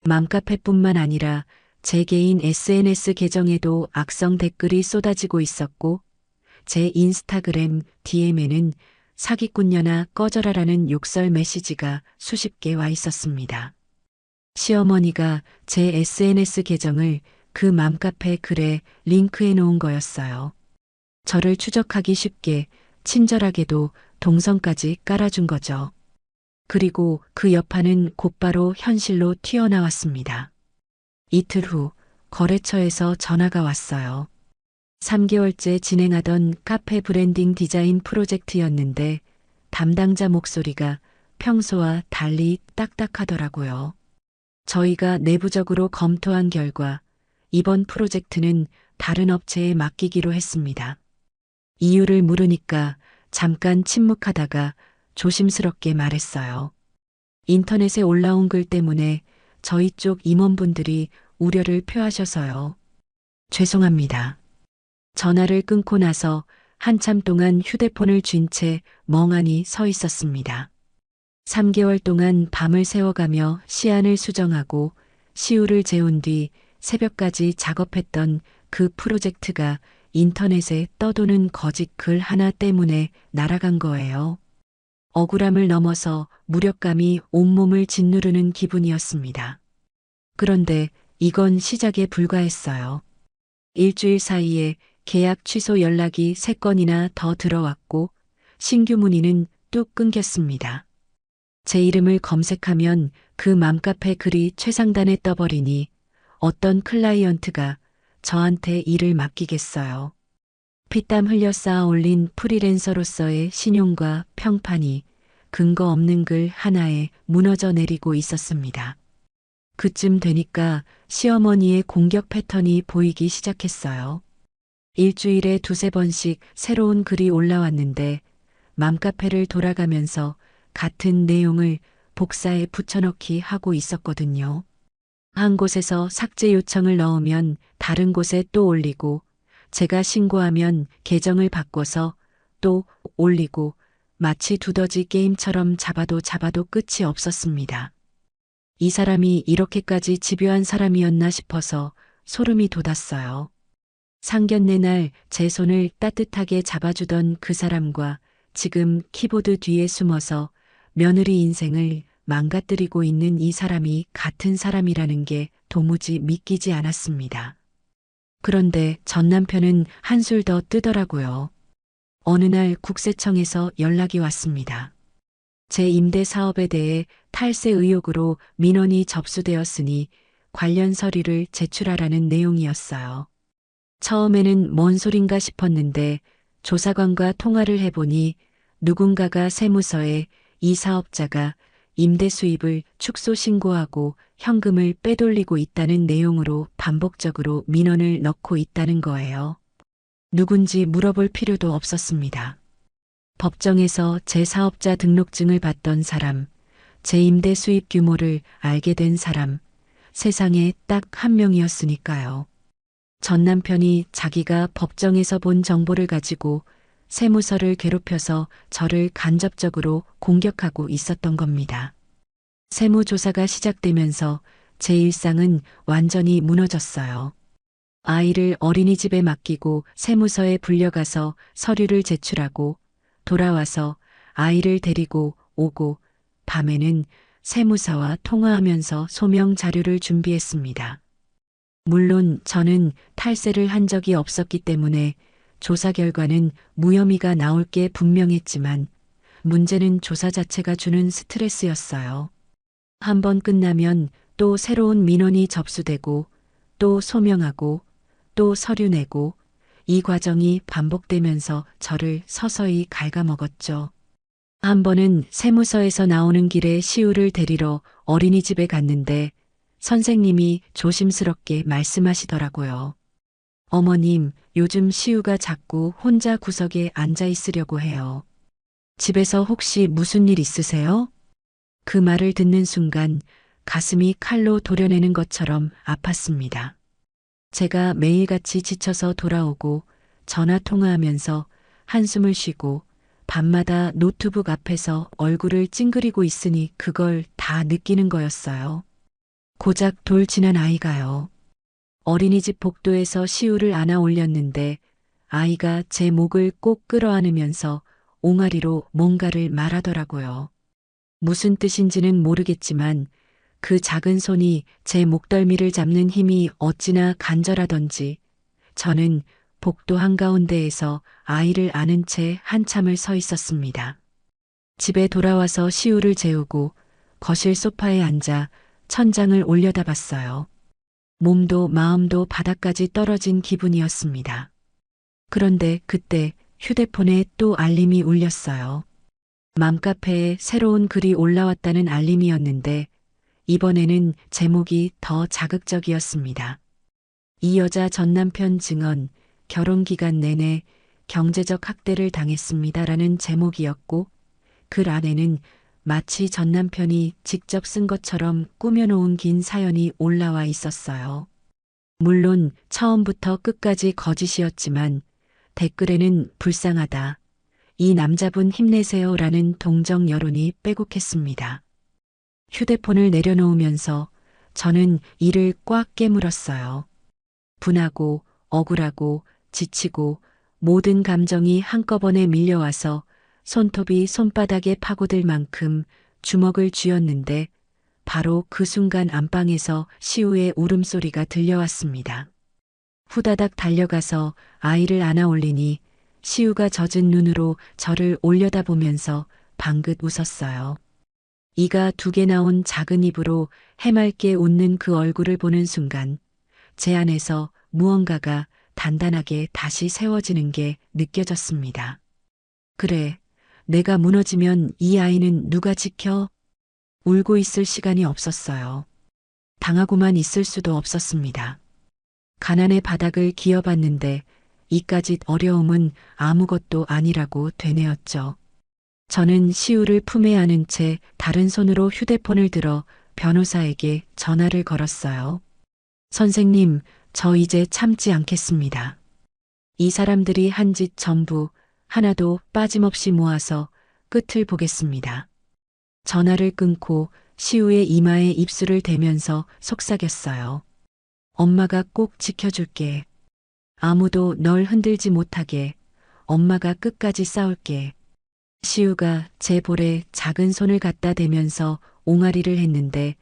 맘카페뿐만 아니라 제 개인 SNS 계정에도 악성 댓글이 쏟아지고 있었고 제 인스타그램 DM에는 사기꾼녀나 꺼져라라는 욕설 메시지가 수십 개 와 있었습니다. 시어머니가 제 SNS 계정을 그 맘카페 글에 링크해 놓은 거였어요. 저를 추적하기 쉽게 친절하게도 동선까지 깔아준 거죠. 그리고 그 여파는 곧바로 현실로 튀어나왔습니다. 이틀 후 거래처에서 전화가 왔어요. 3개월째 진행하던 카페 브랜딩 디자인 프로젝트였는데 담당자 목소리가 평소와 달리 딱딱하더라고요. 저희가 내부적으로 검토한 결과 이번 프로젝트는 다른 업체에 맡기기로 했습니다. 이유를 물으니까 잠깐 침묵하다가 조심스럽게 말했어요. 인터넷에 올라온 글 때문에 저희 쪽 임원분들이 우려를 표하셔서요. 죄송합니다. 전화를 끊고 나서 한참 동안 휴대폰을 쥔 채 멍하니 서 있었습니다. 3개월 동안 밤을 새워가며 시안을 수정하고 시우를 재운 뒤 새벽까지 작업했던 그 프로젝트가 인터넷에 떠도는 거짓 글 하나 때문에 날아간 거예요. 억울함을 넘어서 무력감이 온몸을 짓누르는 기분이었습니다. 그런데 이건 시작에 불과했어요. 일주일 사이에 계약 취소 연락이 3건이나 더 들어왔고 신규 문의는 뚝 끊겼습니다. 제 이름을 검색하면 그 맘카페 글이 최상단에 떠버리니 어떤 클라이언트가 저한테 일을 맡기겠어요. 피땀 흘려 쌓아 올린 프리랜서로서의 신용과 평판이 근거 없는 글 하나에 무너져 내리고 있었습니다. 그쯤 되니까 시어머니의 공격 패턴이 보이기 시작했어요. 일주일에 2~3번씩 새로운 글이 올라왔는데 맘카페를 돌아가면서 같은 내용을 복사해 붙여넣기 하고 있었거든요. 한 곳에서 삭제 요청을 넣으면 다른 곳에 또 올리고 제가 신고하면 계정을 바꿔서 또 올리고 마치 두더지 게임처럼 잡아도 끝이 없었습니다. 이 사람이 이렇게까지 집요한 사람이었나 싶어서 소름이 돋았어요. 상견례 날 제 손을 따뜻하게 잡아주던 그 사람과 지금 키보드 뒤에 숨어서 며느리 인생을 망가뜨리고 있는 이 사람이 같은 사람이라는 게 도무지 믿기지 않았습니다. 그런데 전 남편은 한술 더 뜨더라고요. 어느 날 국세청에서 연락이 왔습니다. 제 임대 사업에 대해 탈세 의혹으로 민원이 접수되었으니 관련 서류를 제출하라는 내용이었어요. 처음에는 뭔 소린가 싶었는데 조사관과 통화를 해보니 누군가가 세무서에 이 사업자가 임대 수입을 축소 신고하고 현금을 빼돌리고 있다는 내용으로 반복적으로 민원을 넣고 있다는 거예요. 누군지 물어볼 필요도 없었습니다. 법정에서 제 사업자 등록증을 받던 사람, 제 임대 수입 규모를 알게 된 사람, 세상에 딱 한 명이었으니까요. 전 남편이 자기가 법정에서 본 정보를 가지고 세무서를 괴롭혀서 저를 간접적으로 공격하고 있었던 겁니다. 세무조사가 시작되면서 제 일상은 완전히 무너졌어요. 아이를 어린이집에 맡기고 세무서에 불려가서 서류를 제출하고 돌아와서 아이를 데리고 오고 밤에는 세무사와 통화하면서 소명 자료를 준비했습니다. 물론 저는 탈세를 한 적이 없었기 때문에 조사 결과는 무혐의가 나올 게 분명했지만 문제는 조사 자체가 주는 스트레스였어요. 한 번 끝나면 또 새로운 민원이 접수되고 또 소명하고 또 서류 내고 이 과정이 반복되면서 저를 서서히 갉아먹었죠. 한 번은 세무서에서 나오는 길에 시우를 데리러 어린이집에 갔는데 선생님이 조심스럽게 말씀하시더라고요. 어머님, 요즘 시우가 자꾸 혼자 구석에 앉아 있으려고 해요. 집에서 혹시 무슨 일 있으세요? 그 말을 듣는 순간 가슴이 칼로 도려내는 것처럼 아팠습니다. 제가 매일같이 지쳐서 돌아오고 전화 통화하면서 한숨을 쉬고 밤마다 노트북 앞에서 얼굴을 찡그리고 있으니 그걸 다 느끼는 거였어요. 고작 돌 지난 아이가요. 어린이집 복도에서 시우를 안아 올렸는데 아이가 제 목을 꼭 끌어안으면서 옹알이로 뭔가를 말하더라고요. 무슨 뜻인지는 모르겠지만 그 작은 손이 제 목덜미를 잡는 힘이 어찌나 간절하던지 저는 복도 한가운데에서 아이를 안은 채 한참을 서 있었습니다. 집에 돌아와서 시우를 재우고 거실 소파에 앉아 천장을 올려다봤어요. 몸도 마음도 바닥까지 떨어진 기분이었습니다. 그런데 그때 휴대폰에 또 알림이 울렸어요. 맘카페에 새로운 글이 올라왔다는 알림이었는데 이번에는 제목이 더 자극적이었습니다. 이 여자 전 남편 증언, 결혼 기간 내내 경제적 학대를 당했습니다라는 제목이었고 글 안에는 마치 전 남편이 직접 쓴 것처럼 꾸며놓은 긴 사연이 올라와 있었어요. 물론 처음부터 끝까지 거짓이었지만 댓글에는 불쌍하다. 이 남자분 힘내세요라는 동정 여론이 빼곡했습니다. 휴대폰을 내려놓으면서 저는 이를 꽉 깨물었어요. 분하고 억울하고 지치고 모든 감정이 한꺼번에 밀려와서 손톱이 손바닥에 파고들 만큼 주먹을 쥐었는데 바로 그 순간 안방에서 시우의 울음소리가 들려왔습니다. 후다닥 달려가서 아이를 안아 올리니 시우가 젖은 눈으로 저를 올려다보면서 방긋 웃었어요. 이가 두 개 나온 작은 입으로 해맑게 웃는 그 얼굴을 보는 순간 제 안에서 무언가가 단단하게 다시 세워지는 게 느껴졌습니다. 그래, 내가 무너지면 이 아이는 누가 지켜? 울고 있을 시간이 없었어요. 당하고만 있을 수도 없었습니다. 가난의 바닥을 기어봤는데 이까짓 어려움은 아무것도 아니라고 되뇌었죠. 저는 시우를 품에 안은 채 다른 손으로 휴대폰을 들어 변호사에게 전화를 걸었어요. 선생님, 저 이제 참지 않겠습니다. 이 사람들이 한 짓 전부 하나도 빠짐없이 모아서 끝을 보겠습니다. 전화를 끊고 시우의 이마에 입술을 대면서 속삭였어요. 엄마가 꼭 지켜줄게. 아무도 널 흔들지 못하게. 엄마가 끝까지 싸울게. 시우가 제 볼에 작은 손을 갖다 대면서 옹알이를 했는데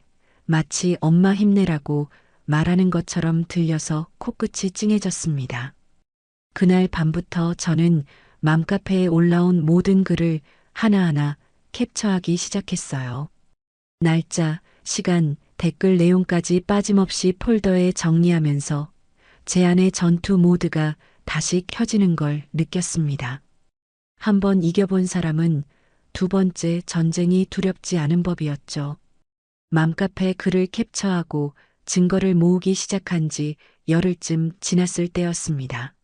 마치 엄마 힘내라고 말하는 것처럼 들려서 코끝이 찡해졌습니다. 그날 밤부터 저는 맘카페에 올라온 모든 글을 하나하나 캡처하기 시작했어요. 날짜, 시간, 댓글 내용까지 빠짐없이 폴더에 정리하면서 제 안의 전투 모드가 다시 켜지는 걸 느꼈습니다. 한번 이겨본 사람은 두 번째 전쟁이 두렵지 않은 법이었죠. 맘카페 글을 캡처하고 증거를 모으기 시작한 지 열흘쯤 지났을 때였습니다.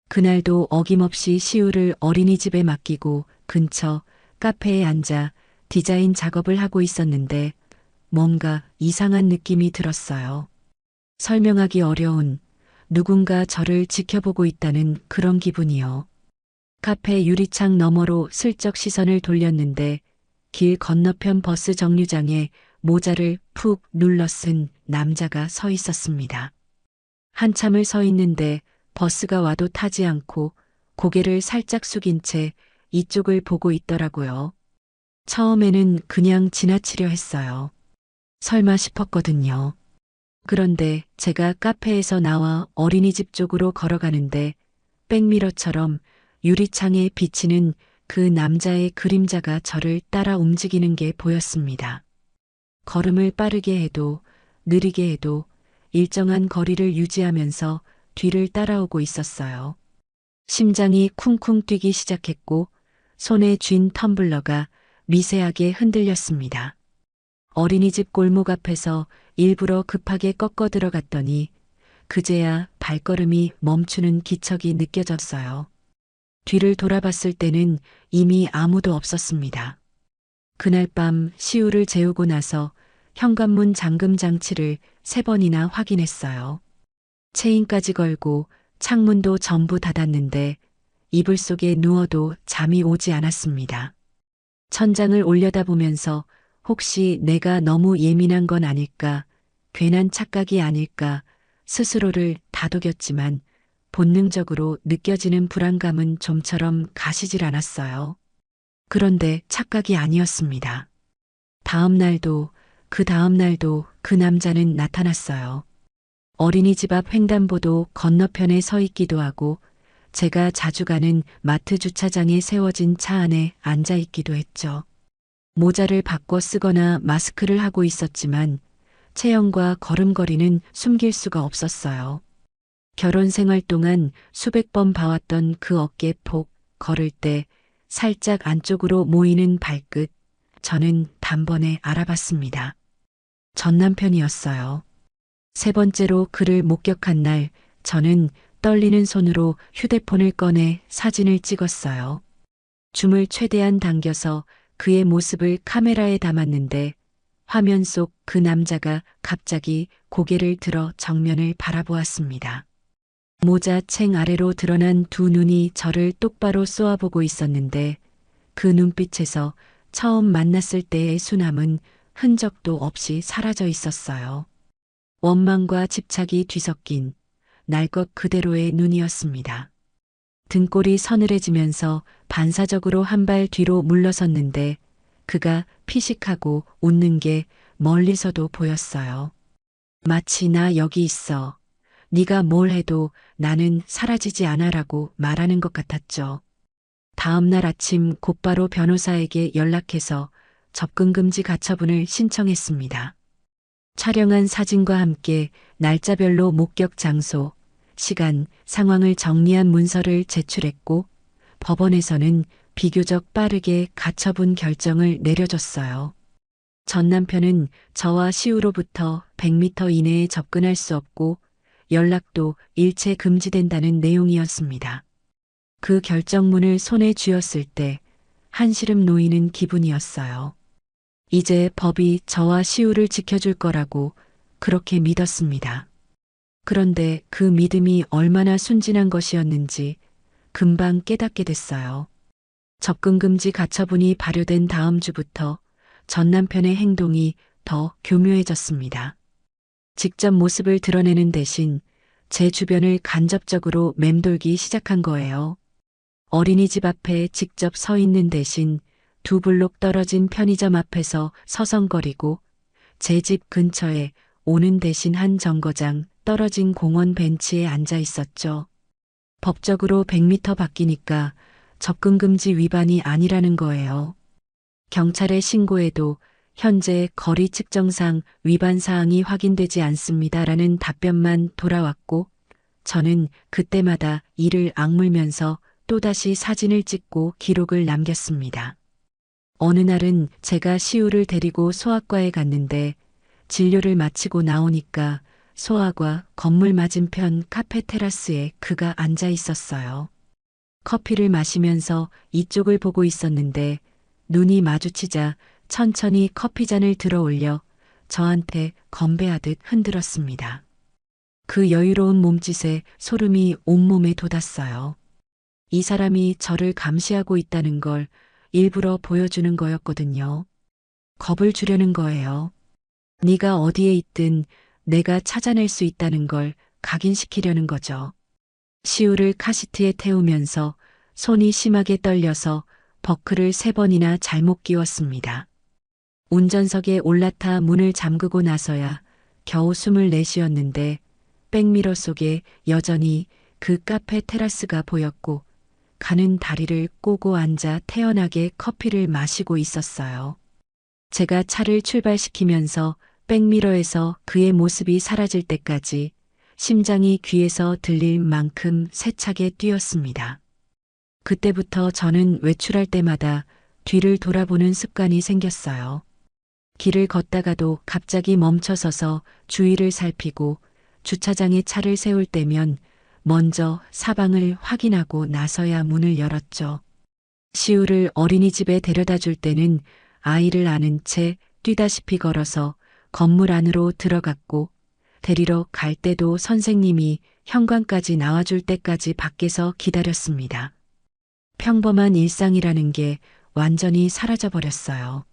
그날도 어김없이 시우를 어린이집에 맡기고 근처 카페에 앉아 디자인 작업을 하고 있었는데 뭔가 이상한 느낌이 들었어요. 설명하기 어려운 누군가 저를 지켜보고 있다는 그런 기분이요. 카페 유리창 너머로 슬쩍 시선을 돌렸는데 길 건너편 버스 정류장에 모자를 푹 눌러 쓴 남자가 서 있었습니다. 한참을 서 있는데 버스가 와도 타지 않고 고개를 살짝 숙인 채 이쪽을 보고 있더라고요. 처음에는 그냥 지나치려 했어요. 설마 싶었거든요. 그런데 제가 카페에서 나와 어린이집 쪽으로 걸어가는데 백미러처럼 유리창에 비치는 그 남자의 그림자가 저를 따라 움직이는 게 보였습니다. 걸음을 빠르게 해도 느리게 해도 일정한 거리를 유지하면서 뒤를 따라오고 있었어요. 심장이 쿵쿵 뛰기 시작했고 손에 쥔 텀블러가 미세하게 흔들렸습니다. 어린이집 골목 앞에서 일부러 급하게 꺾어 들어갔더니 그제야 발걸음이 멈추는 기척이 느껴졌어요. 뒤를 돌아봤을 때는 이미 아무도 없었습니다. 그날 밤 시우를 재우고 나서 현관문 잠금 장치를 3번이나 확인했어요. 체인까지 걸고 창문도 전부 닫았는데 이불 속에 누워도 잠이 오지 않았습니다. 천장을 올려다보면서 혹시 내가 너무 예민한 건 아닐까, 괜한 착각이 아닐까 스스로를 다독였지만 본능적으로 느껴지는 불안감은 좀처럼 가시질 않았어요. 그런데 착각이 아니었습니다. 다음 날도 그 다음 날도 그 남자는 나타났어요. 어린이집 앞 횡단보도 건너편에 서 있기도 하고 제가 자주 가는 마트 주차장에 세워진 차 안에 앉아 있기도 했죠. 모자를 바꿔 쓰거나 마스크를 하고 있었지만 체형과 걸음걸이는 숨길 수가 없었어요. 결혼 생활 동안 수백 번 봐왔던 그 어깨 폭, 걸을 때 살짝 안쪽으로 모이는 발끝, 저는 단번에 알아봤습니다. 전 남편이었어요. 세 번째로 그를 목격한 날, 저는 떨리는 손으로 휴대폰을 꺼내 사진을 찍었어요. 줌을 최대한 당겨서 그의 모습을 카메라에 담았는데 화면 속 그 남자가 갑자기 고개를 들어 정면을 바라보았습니다. 모자 챙 아래로 드러난 두 눈이 저를 똑바로 쏘아보고 있었는데 그 눈빛에서 처음 만났을 때의 순함은 흔적도 없이 사라져 있었어요. 원망과 집착이 뒤섞인 날 것 그대로의 눈이었습니다. 등골이 서늘해지면서 반사적으로 한 발 뒤로 물러섰는데 그가 피식하고 웃는 게 멀리서도 보였어요. 마치 나 여기 있어. 네가 뭘 해도 나는 사라지지 않아라고 말하는 것 같았죠. 다음 날 아침 곧바로 변호사에게 연락해서 접근금지 가처분을 신청했습니다. 촬영한 사진과 함께 날짜별로 목격 장소, 시간, 상황을 정리한 문서를 제출했고 법원에서는 비교적 빠르게 가처분 결정을 내려줬어요. 전 남편은 저와 시우로부터 100m 이내에 접근할 수 없고 연락도 일체 금지된다는 내용이었습니다. 그 결정문을 손에 쥐었을 때 한시름 놓이는 기분이었어요. 이제 법이 저와 시우를 지켜줄 거라고 그렇게 믿었습니다. 그런데 그 믿음이 얼마나 순진한 것이었는지 금방 깨닫게 됐어요. 접근금지 가처분이 발효된 다음 주부터 전 남편의 행동이 더 교묘해졌습니다. 직접 모습을 드러내는 대신 제 주변을 간접적으로 맴돌기 시작한 거예요. 어린이집 앞에 직접 서 있는 대신 두 블록 떨어진 편의점 앞에서 서성거리고 제 집 근처에 오는 대신 한 정거장 떨어진 공원 벤치에 앉아 있었죠. 법적으로 100m 밖이니까 접근금지 위반이 아니라는 거예요. 경찰에 신고해도 현재 거리 측정상 위반 사항이 확인되지 않습니다라는 답변만 돌아왔고 저는 그때마다 이를 악물면서 또다시 사진을 찍고 기록을 남겼습니다. 어느 날은 제가 시우를 데리고 소아과에 갔는데 진료를 마치고 나오니까 소아과 건물 맞은편 카페 테라스에 그가 앉아 있었어요. 커피를 마시면서 이쪽을 보고 있었는데 눈이 마주치자 천천히 커피잔을 들어 올려 저한테 건배하듯 흔들었습니다. 그 여유로운 몸짓에 소름이 온몸에 돋았어요. 이 사람이 저를 감시하고 있다는 걸 일부러 보여주는 거였거든요. 겁을 주려는 거예요. 네가 어디에 있든 내가 찾아낼 수 있다는 걸 각인시키려는 거죠. 시우를 카시트에 태우면서 손이 심하게 떨려서 버클을 3번이나 잘못 끼웠습니다. 운전석에 올라타 문을 잠그고 나서야 겨우 숨을 내쉬었는데 백미러 속에 여전히 그 카페 테라스가 보였고 가는 다리를 꼬고 앉아 태연하게 커피를 마시고 있었어요. 제가 차를 출발시키면서 백미러에서 그의 모습이 사라질 때까지 심장이 귀에서 들릴 만큼 세차게 뛰었습니다. 그때부터 저는 외출할 때마다 뒤를 돌아보는 습관이 생겼어요. 길을 걷다가도 갑자기 멈춰서서 주위를 살피고 주차장에 차를 세울 때면 먼저 사방을 확인하고 나서야 문을 열었죠. 시우를 어린이집에 데려다 줄 때는 아이를 안은 채 뛰다시피 걸어서 건물 안으로 들어갔고 데리러 갈 때도 선생님이 현관까지 나와줄 때까지 밖에서 기다렸습니다. 평범한 일상이라는 게 완전히 사라져버렸어요.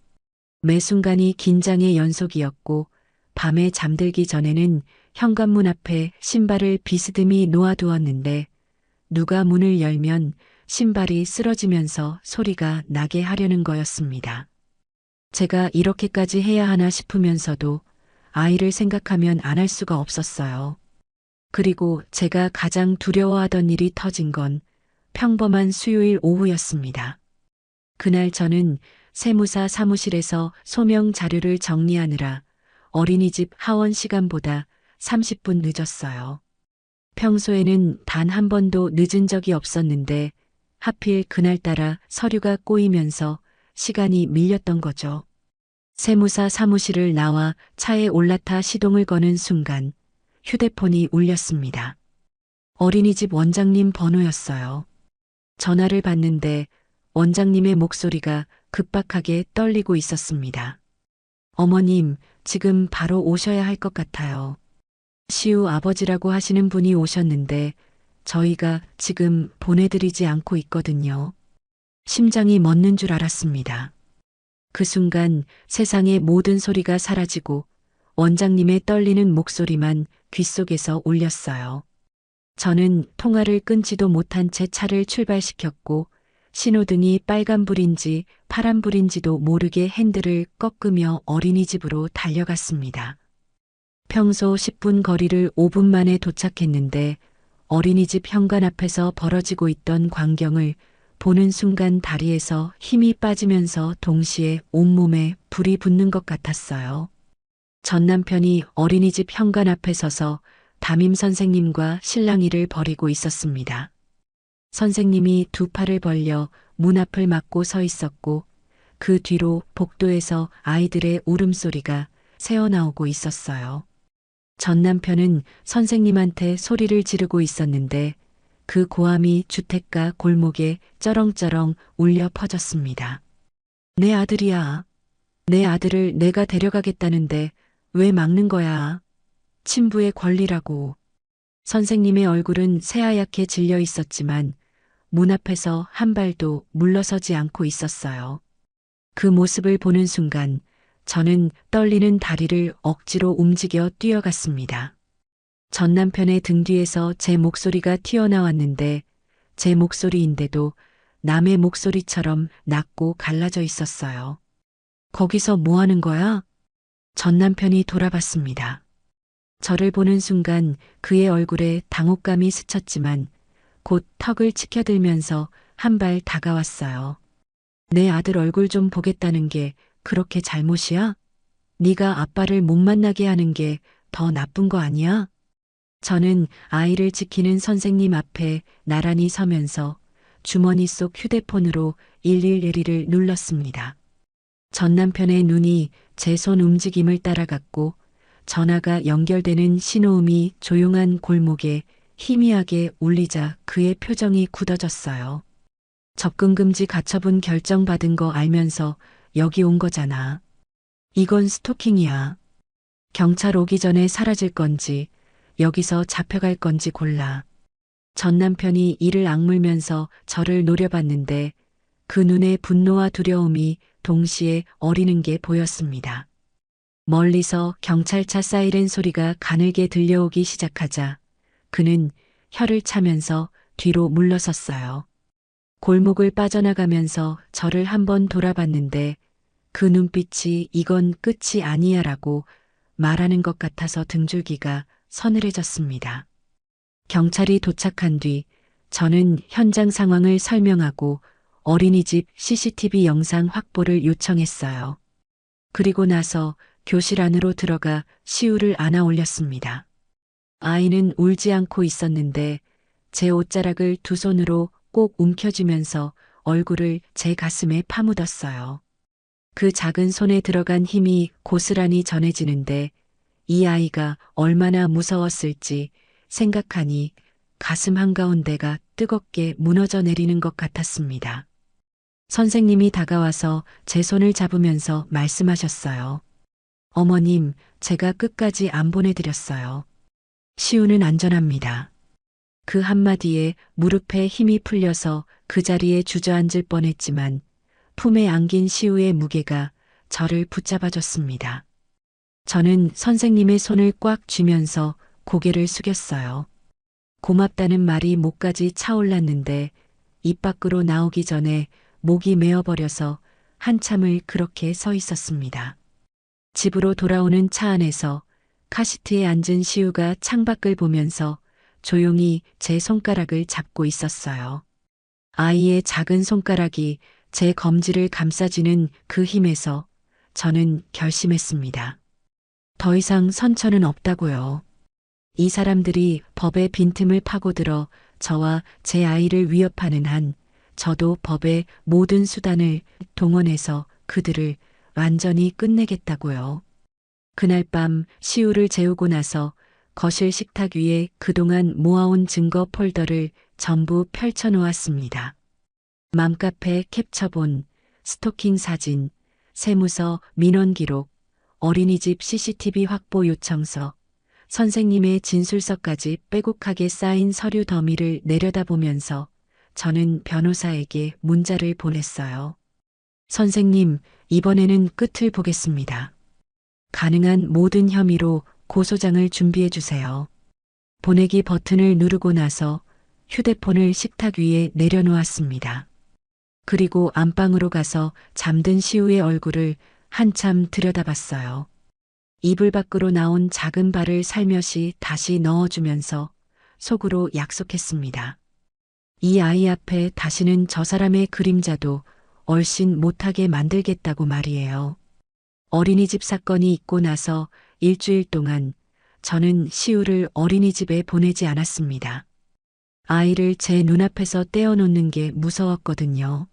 매 순간이 긴장의 연속이었고 밤에 잠들기 전에는 현관문 앞에 신발을 비스듬히 놓아두었는데 누가 문을 열면 신발이 쓰러지면서 소리가 나게 하려는 거였습니다. 제가 이렇게까지 해야 하나 싶으면서도 아이를 생각하면 안 할 수가 없었어요. 그리고 제가 가장 두려워하던 일이 터진 건 평범한 수요일 오후였습니다. 그날 저는 세무사 사무실에서 소명 자료를 정리하느라 어린이집 하원 시간보다 30분 늦었어요. 평소에는 단 한 번도 늦은 적이 없었는데 하필 그날따라 서류가 꼬이면서 시간이 밀렸던 거죠. 세무사 사무실을 나와 차에 올라타 시동을 거는 순간 휴대폰이 울렸습니다. 어린이집 원장님 번호였어요. 전화를 받는데 원장님의 목소리가 급박하게 떨리고 있었습니다. 어머님, 지금 바로 오셔야 할 것 같아요. 시우 아버지라고 하시는 분이 오셨는데 저희가 지금 보내드리지 않고 있거든요. 심장이 멎는 줄 알았습니다. 그 순간 세상의 모든 소리가 사라지고 원장님의 떨리는 목소리만 귓속에서 울렸어요. 저는 통화를 끊지도 못한 채 차를 출발시켰고 신호등이 빨간불인지 파란불인지도 모르게 핸들을 꺾으며 어린이집으로 달려갔습니다. 평소 10분 거리를 5분 만에 도착했는데 어린이집 현관 앞에서 벌어지고 있던 광경을 보는 순간 다리에서 힘이 빠지면서 동시에 온몸에 불이 붙는 것 같았어요. 전 남편이 어린이집 현관 앞에 서서 담임 선생님과 실랑이를 벌이고 있었습니다. 선생님이 두 팔을 벌려 문 앞을 막고 서 있었고 그 뒤로 복도에서 아이들의 울음소리가 새어나오고 있었어요. 전 남편은 선생님한테 소리를 지르고 있었는데 그 고함이 주택가 골목에 쩌렁쩌렁 울려 퍼졌습니다. 내 아들이야. 내 아들을 내가 데려가겠다는데 왜 막는 거야? 친부의 권리라고. 선생님의 얼굴은 새하얗게 질려 있었지만 문 앞에서 한 발도 물러서지 않고 있었어요. 그 모습을 보는 순간 저는 떨리는 다리를 억지로 움직여 뛰어갔습니다. 전 남편의 등 뒤에서 제 목소리가 튀어나왔는데 제 목소리인데도 남의 목소리처럼 낮고 갈라져 있었어요. 거기서 뭐 하는 거야? 전 남편이 돌아봤습니다. 저를 보는 순간 그의 얼굴에 당혹감이 스쳤지만 곧 턱을 치켜들면서 한 발 다가왔어요. 내 아들 얼굴 좀 보겠다는 게 그렇게 잘못이야? 네가 아빠를 못 만나게 하는 게 더 나쁜 거 아니야? 저는 아이를 지키는 선생님 앞에 나란히 서면서 주머니 속 휴대폰으로 111을 눌렀습니다. 전 남편의 눈이 제 손 움직임을 따라갔고 전화가 연결되는 신호음이 조용한 골목에 희미하게 울리자 그의 표정이 굳어졌어요. 접근금지 가처분 결정받은 거 알면서 여기 온 거잖아. 이건 스토킹이야. 경찰 오기 전에 사라질 건지 여기서 잡혀갈 건지 골라. 전 남편이 이를 악물면서 저를 노려봤는데 그 눈에 분노와 두려움이 동시에 어리는 게 보였습니다. 멀리서 경찰차 사이렌 소리가 가늘게 들려오기 시작하자 그는 혀를 차면서 뒤로 물러섰어요. 골목을 빠져나가면서 저를 한번 돌아봤는데 그 눈빛이 이건 끝이 아니야라고 말하는 것 같아서 등줄기가 서늘해졌습니다. 경찰이 도착한 뒤 저는 현장 상황을 설명하고 어린이집 CCTV 영상 확보를 요청했어요. 그리고 나서 교실 안으로 들어가 시우를 안아 올렸습니다. 아이는 울지 않고 있었는데 제 옷자락을 두 손으로 꼭 움켜쥐면서 얼굴을 제 가슴에 파묻었어요. 그 작은 손에 들어간 힘이 고스란히 전해지는데 이 아이가 얼마나 무서웠을지 생각하니 가슴 한가운데가 뜨겁게 무너져 내리는 것 같았습니다. 선생님이 다가와서 제 손을 잡으면서 말씀하셨어요. 어머님, 제가 끝까지 안 보내드렸어요. 시우는 안전합니다. 그 한마디에 무릎에 힘이 풀려서 그 자리에 주저앉을 뻔했지만 품에 안긴 시우의 무게가 저를 붙잡아줬습니다. 저는 선생님의 손을 꽉 쥐면서 고개를 숙였어요. 고맙다는 말이 목까지 차올랐는데 입 밖으로 나오기 전에 목이 메어버려서 한참을 그렇게 서 있었습니다. 집으로 돌아오는 차 안에서 카시트에 앉은 시우가 창밖을 보면서 조용히 제 손가락을 잡고 있었어요. 아이의 작은 손가락이 제 검지를 감싸지는 그 힘에서 저는 결심했습니다. 더 이상 선처는 없다고요. 이 사람들이 법의 빈틈을 파고들어 저와 제 아이를 위협하는 한 저도 법의 모든 수단을 동원해서 그들을 완전히 끝내겠다고요. 그날 밤 시우를 재우고 나서 거실 식탁 위에 그동안 모아온 증거 폴더를 전부 펼쳐 놓았습니다. 맘카페 캡처본, 스토킹 사진, 세무서 민원 기록, 어린이집 CCTV 확보 요청서, 선생님의 진술서까지 빼곡하게 쌓인 서류 더미를 내려다보면서 저는 변호사에게 문자를 보냈어요. 선생님, 이번에는 끝을 보겠습니다. 가능한 모든 혐의로 고소장을 준비해 주세요. 보내기 버튼을 누르고 나서 휴대폰을 식탁 위에 내려놓았습니다. 그리고 안방으로 가서 잠든 시우의 얼굴을 한참 들여다봤어요. 이불 밖으로 나온 작은 발을 살며시 다시 넣어주면서 속으로 약속했습니다. 이 아이 앞에 다시는 저 사람의 그림자도 얼씬 못하게 만들겠다고 말이에요. 어린이집 사건이 있고 나서 일주일 동안 저는 시우를 어린이집에 보내지 않았습니다. 아이를 제 눈앞에서 떼어놓는 게 무서웠거든요.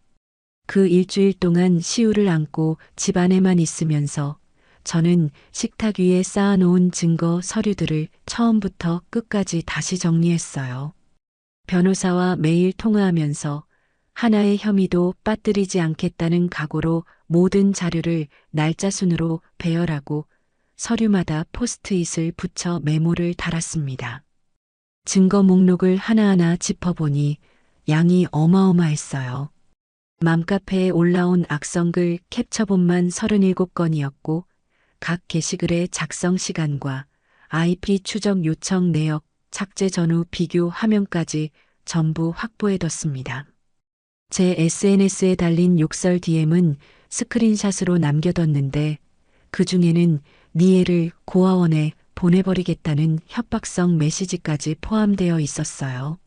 그 일주일 동안 시우를 안고 집 안에만 있으면서 저는 식탁 위에 쌓아놓은 증거 서류들을 처음부터 끝까지 다시 정리했어요. 변호사와 매일 통화하면서 하나의 혐의도 빠뜨리지 않겠다는 각오로 모든 자료를 날짜 순으로 배열하고 서류마다 포스트잇을 붙여 메모를 달았습니다. 증거 목록을 하나하나 짚어보니 양이 어마어마했어요. 맘카페에 올라온 악성글 캡처본만 37건이었고 각 게시글의 작성 시간과 IP 추적 요청 내역, 착제 전후 비교 화면까지 전부 확보해뒀습니다. 제 SNS에 달린 욕설 DM은 스크린샷으로 남겨뒀는데 그 중에는 네 애를 고아원에 보내버리겠다는 협박성 메시지까지 포함되어 있었어요.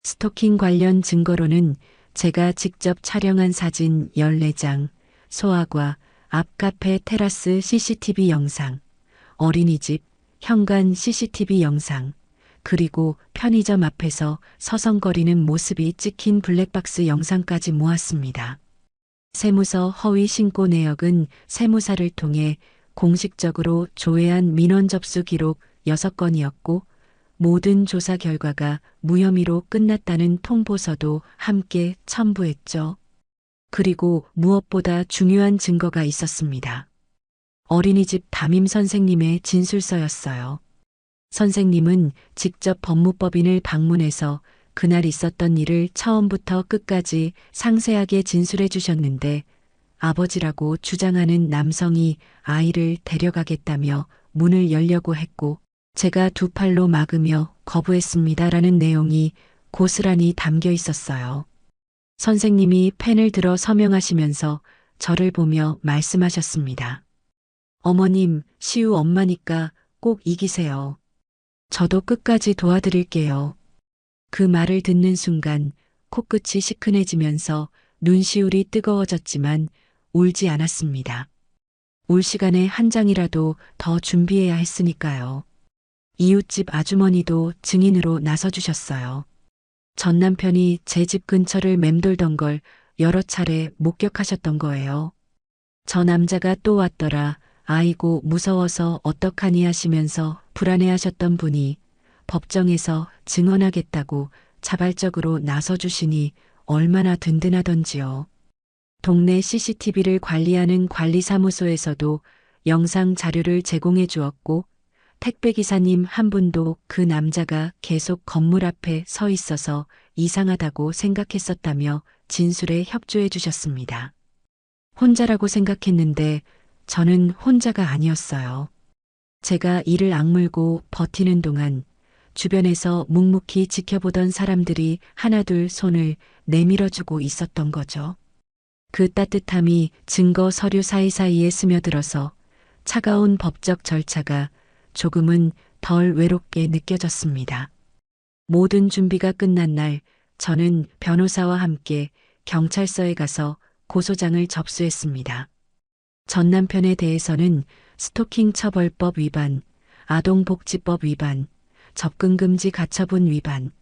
스토킹 관련 증거로는 제가 직접 촬영한 사진 14장, 소아과, 앞 카페 테라스 CCTV 영상, 어린이집, 현관 CCTV 영상, 그리고 편의점 앞에서 서성거리는 모습이 찍힌 블랙박스 영상까지 모았습니다. 세무서 허위 신고 내역은 세무사를 통해 공식적으로 조회한 민원 접수 기록 6건이었고 모든 조사 결과가 무혐의로 끝났다는 통보서도 함께 첨부했죠. 그리고 무엇보다 중요한 증거가 있었습니다. 어린이집 담임 선생님의 진술서였어요. 선생님은 직접 법무법인을 방문해서 그날 있었던 일을 처음부터 끝까지 상세하게 진술해 주셨는데 아버지라고 주장하는 남성이 아이를 데려가겠다며 문을 열려고 했고 제가 두 팔로 막으며 거부했습니다라는 내용이 고스란히 담겨 있었어요. 선생님이 펜을 들어 서명하시면서 저를 보며 말씀하셨습니다. 어머님, 시우 엄마니까 꼭 이기세요. 저도 끝까지 도와드릴게요. 그 말을 듣는 순간 코끝이 시큰해지면서 눈시울이 뜨거워졌지만 울지 않았습니다. 울 시간에 한 장이라도 더 준비해야 했으니까요. 이웃집 아주머니도 증인으로 나서주셨어요. 전 남편이 제 집 근처를 맴돌던 걸 여러 차례 목격하셨던 거예요. 저 남자가 또 왔더라. 아이고 무서워서 어떡하니 하시면서 불안해하셨던 분이 법정에서 증언하겠다고 자발적으로 나서주시니 얼마나 든든하던지요. 동네 CCTV를 관리하는 관리사무소에서도 영상 자료를 제공해 주었고 택배기사님 한 분도 그 남자가 계속 건물 앞에 서 있어서 이상하다고 생각했었다며 진술에 협조해 주셨습니다. 혼자라고 생각했는데 저는 혼자가 아니었어요. 제가 이를 악물고 버티는 동안 주변에서 묵묵히 지켜보던 사람들이 하나둘 손을 내밀어주고 있었던 거죠. 그 따뜻함이 증거 서류 사이사이에 스며들어서 차가운 법적 절차가 조금은 덜 외롭게 느껴졌습니다. 모든 준비가 끝난 날 저는 변호사와 함께 경찰서에 가서 고소장을 접수했습니다. 전 남편에 대해서는 스토킹 처벌법 위반, 아동복지법 위반, 접근금지 가처분 위반,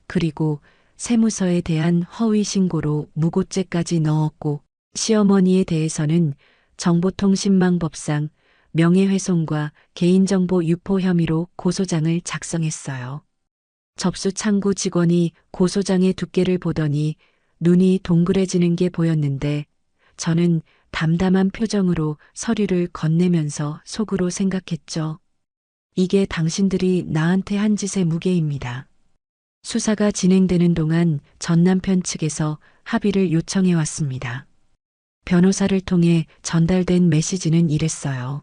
그리고 세무서에 대한 허위 신고로 무고죄까지 넣었고, 시어머니에 대해서는 정보통신망법상 명예훼손과 개인정보 유포 혐의로 고소장을 작성했어요. 접수창구 직원이 고소장의 두께를 보더니 눈이 동그래지는 게 보였는데 저는 담담한 표정으로 서류를 건네면서 속으로 생각했죠. 이게 당신들이 나한테 한 짓의 무게입니다. 수사가 진행되는 동안 전 남편 측에서 합의를 요청해 왔습니다. 변호사를 통해 전달된 메시지는 이랬어요.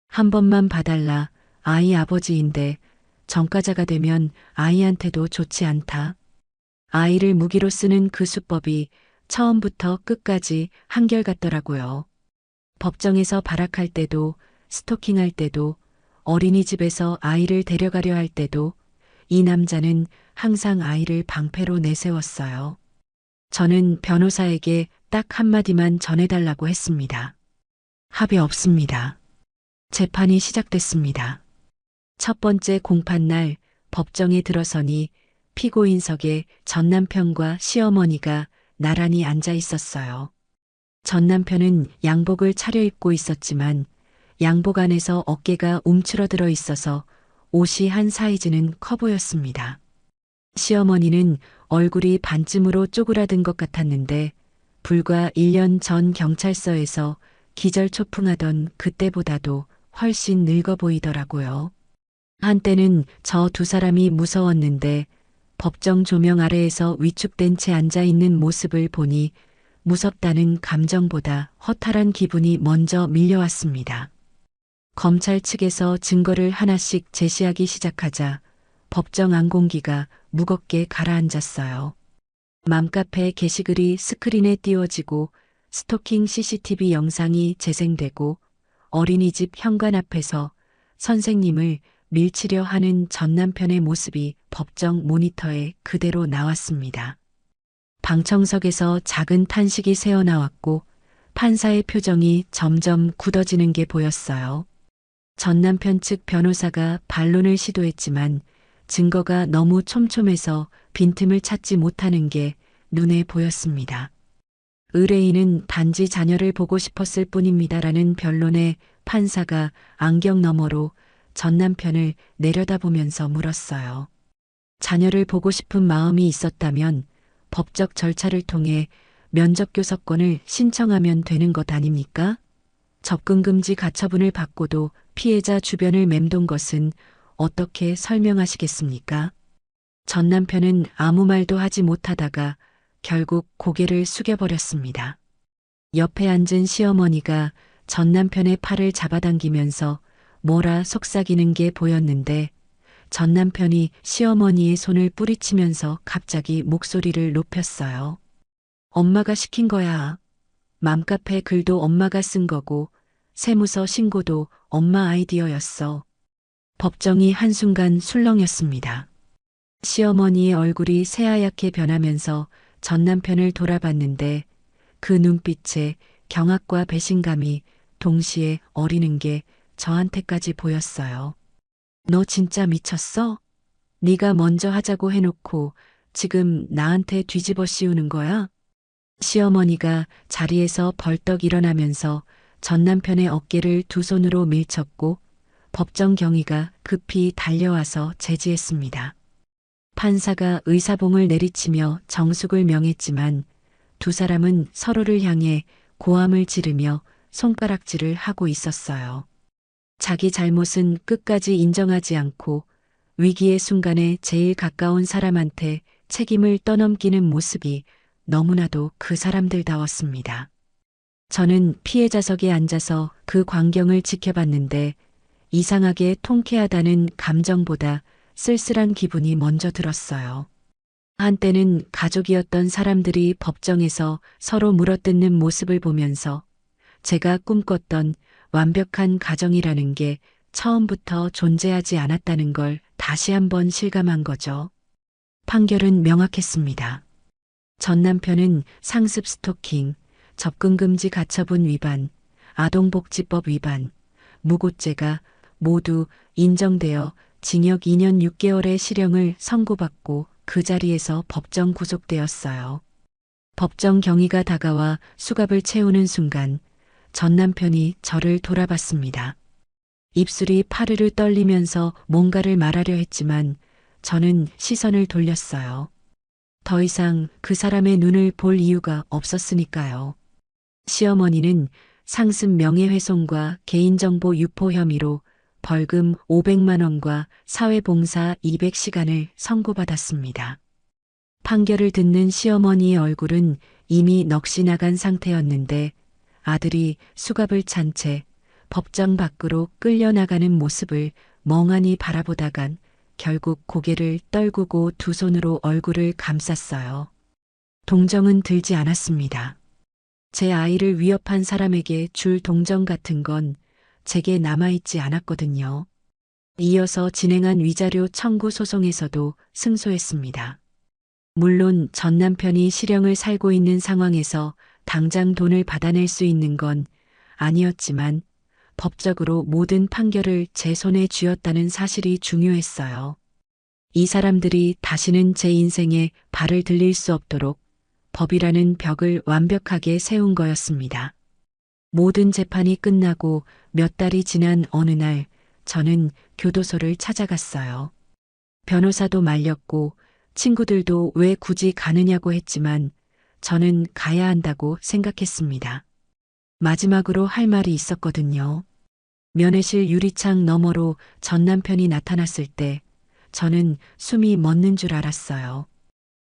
한 번만 봐달라. 아이 아버지인데 전과자가 되면 아이한테도 좋지 않다. 아이를 무기로 쓰는 그 수법이 처음부터 끝까지 한결같더라고요. 법정에서 발악할 때도, 스토킹할 때도, 어린이집에서 아이를 데려가려 할 때도 이 남자는 항상 아이를 방패로 내세웠어요. 저는 변호사에게 딱 한마디만 전해달라고 했습니다. 합의 없습니다. 재판이 시작됐습니다. 첫 번째 공판날 법정에 들어서니 피고인석에 전 남편과 시어머니가 나란히 앉아 있었어요. 전 남편은 양복을 차려입고 있었지만 양복 안에서 어깨가 움츠러들어 있어서 옷이 한 사이즈는 커 보였습니다. 시어머니는 얼굴이 반쯤으로 쪼그라든 것 같았는데 불과 1년 전 경찰서에서 기절초풍하던 그때보다도 훨씬 늙어 보이더라고요. 한때는 저 두 사람이 무서웠는데 법정 조명 아래에서 위축된 채 앉아 있는 모습을 보니 무섭다는 감정보다 허탈한 기분이 먼저 밀려왔습니다. 검찰 측에서 증거를 하나씩 제시하기 시작하자 법정 안공기가 무겁게 가라앉았어요. 맘카페 게시글이 스크린에 띄워지고 스토킹 CCTV 영상이 재생되고 어린이집 현관 앞에서 선생님을 밀치려 하는 전 남편의 모습이 법정 모니터에 그대로 나왔습니다. 방청석에서 작은 탄식이 새어나왔고 판사의 표정이 점점 굳어지는 게 보였어요. 전 남편 측 변호사가 반론을 시도했지만 증거가 너무 촘촘해서 빈틈을 찾지 못하는 게 눈에 보였습니다. 의뢰인은 단지 자녀를 보고 싶었을 뿐입니다라는 변론에 판사가 안경 너머로 전 남편을 내려다보면서 물었어요. 자녀를 보고 싶은 마음이 있었다면 법적 절차를 통해 면접교섭권을 신청하면 되는 것 아닙니까? 접근금지 가처분을 받고도 피해자 주변을 맴돈 것은 어떻게 설명하시겠습니까? 전 남편은 아무 말도 하지 못하다가 결국 고개를 숙여버렸습니다. 옆에 앉은 시어머니가 전 남편의 팔을 잡아당기면서 뭐라 속삭이는 게 보였는데 전 남편이 시어머니의 손을 뿌리치면서 갑자기 목소리를 높였어요. 엄마가 시킨 거야. 맘카페 글도 엄마가 쓴 거고 세무서 신고도 엄마 아이디어였어. 법정이 한순간 술렁였습니다. 시어머니의 얼굴이 새하얗게 변하면서 전 남편을 돌아봤는데 그 눈빛에 경악과 배신감이 동시에 어리는 게 저한테까지 보였어요. 너 진짜 미쳤어? 네가 먼저 하자고 해놓고 지금 나한테 뒤집어 씌우는 거야? 시어머니가 자리에서 벌떡 일어나면서 전 남편의 어깨를 두 손으로 밀쳤고 법정 경위가 급히 달려와서 제지했습니다. 판사가 의사봉을 내리치며 정숙을 명했지만 두 사람은 서로를 향해 고함을 지르며 손가락질을 하고 있었어요. 자기 잘못은 끝까지 인정하지 않고 위기의 순간에 제일 가까운 사람한테 책임을 떠넘기는 모습이 너무나도 그 사람들다웠습니다. 저는 피해자석에 앉아서 그 광경을 지켜봤는데 이상하게 통쾌하다는 감정보다 쓸쓸한 기분이 먼저 들었어요. 한때는 가족이었던 사람들이 법정에서 서로 물어뜯는 모습을 보면서 제가 꿈꿨던 완벽한 가정이라는 게 처음부터 존재하지 않았다는 걸 다시 한번 실감한 거죠. 판결은 명확했습니다. 전 남편은 상습 스토킹, 접근금지 가처분 위반, 아동복지법 위반, 무고죄가 모두 인정되어 징역 2년 6개월의 실형을 선고받고 그 자리에서 법정 구속되었어요. 법정 경위가 다가와 수갑을 채우는 순간 전 남편이 저를 돌아봤습니다. 입술이 파르르 떨리면서 뭔가를 말하려 했지만 저는 시선을 돌렸어요. 더 이상 그 사람의 눈을 볼 이유가 없었으니까요. 시어머니는 상습 명예훼손과 개인정보 유포 �혐의로 벌금 500만 원과 사회봉사 200시간을 선고받았습니다. 판결을 듣는 시어머니의 얼굴은 이미 넋이 나간 상태였는데 아들이 수갑을 찬 채 법정 밖으로 끌려나가는 모습을 멍하니 바라보다간 결국 고개를 떨구고 두 손으로 얼굴을 감쌌어요. 동정은 들지 않았습니다. 제 아이를 위협한 사람에게 줄 동정 같은 건 제게 남아있지 않았거든요. 이어서 진행한 위자료 청구 소송에서도 승소했습니다. 물론 전 남편이 실형을 살고 있는 상황에서 당장 돈을 받아낼 수 있는 건 아니었지만 법적으로 모든 판결을 제 손에 쥐었다는 사실이 중요했어요. 이 사람들이 다시는 제 인생에 발을 들릴 수 없도록 법이라는 벽을 완벽하게 세운 거였습니다. 모든 재판이 끝나고 몇 달이 지난 어느 날 저는 교도소를 찾아갔어요. 변호사도 말렸고 친구들도 왜 굳이 가느냐고 했지만 저는 가야 한다고 생각했습니다. 마지막으로 할 말이 있었거든요. 면회실 유리창 너머로 전 남편이 나타났을 때 저는 숨이 멎는 줄 알았어요.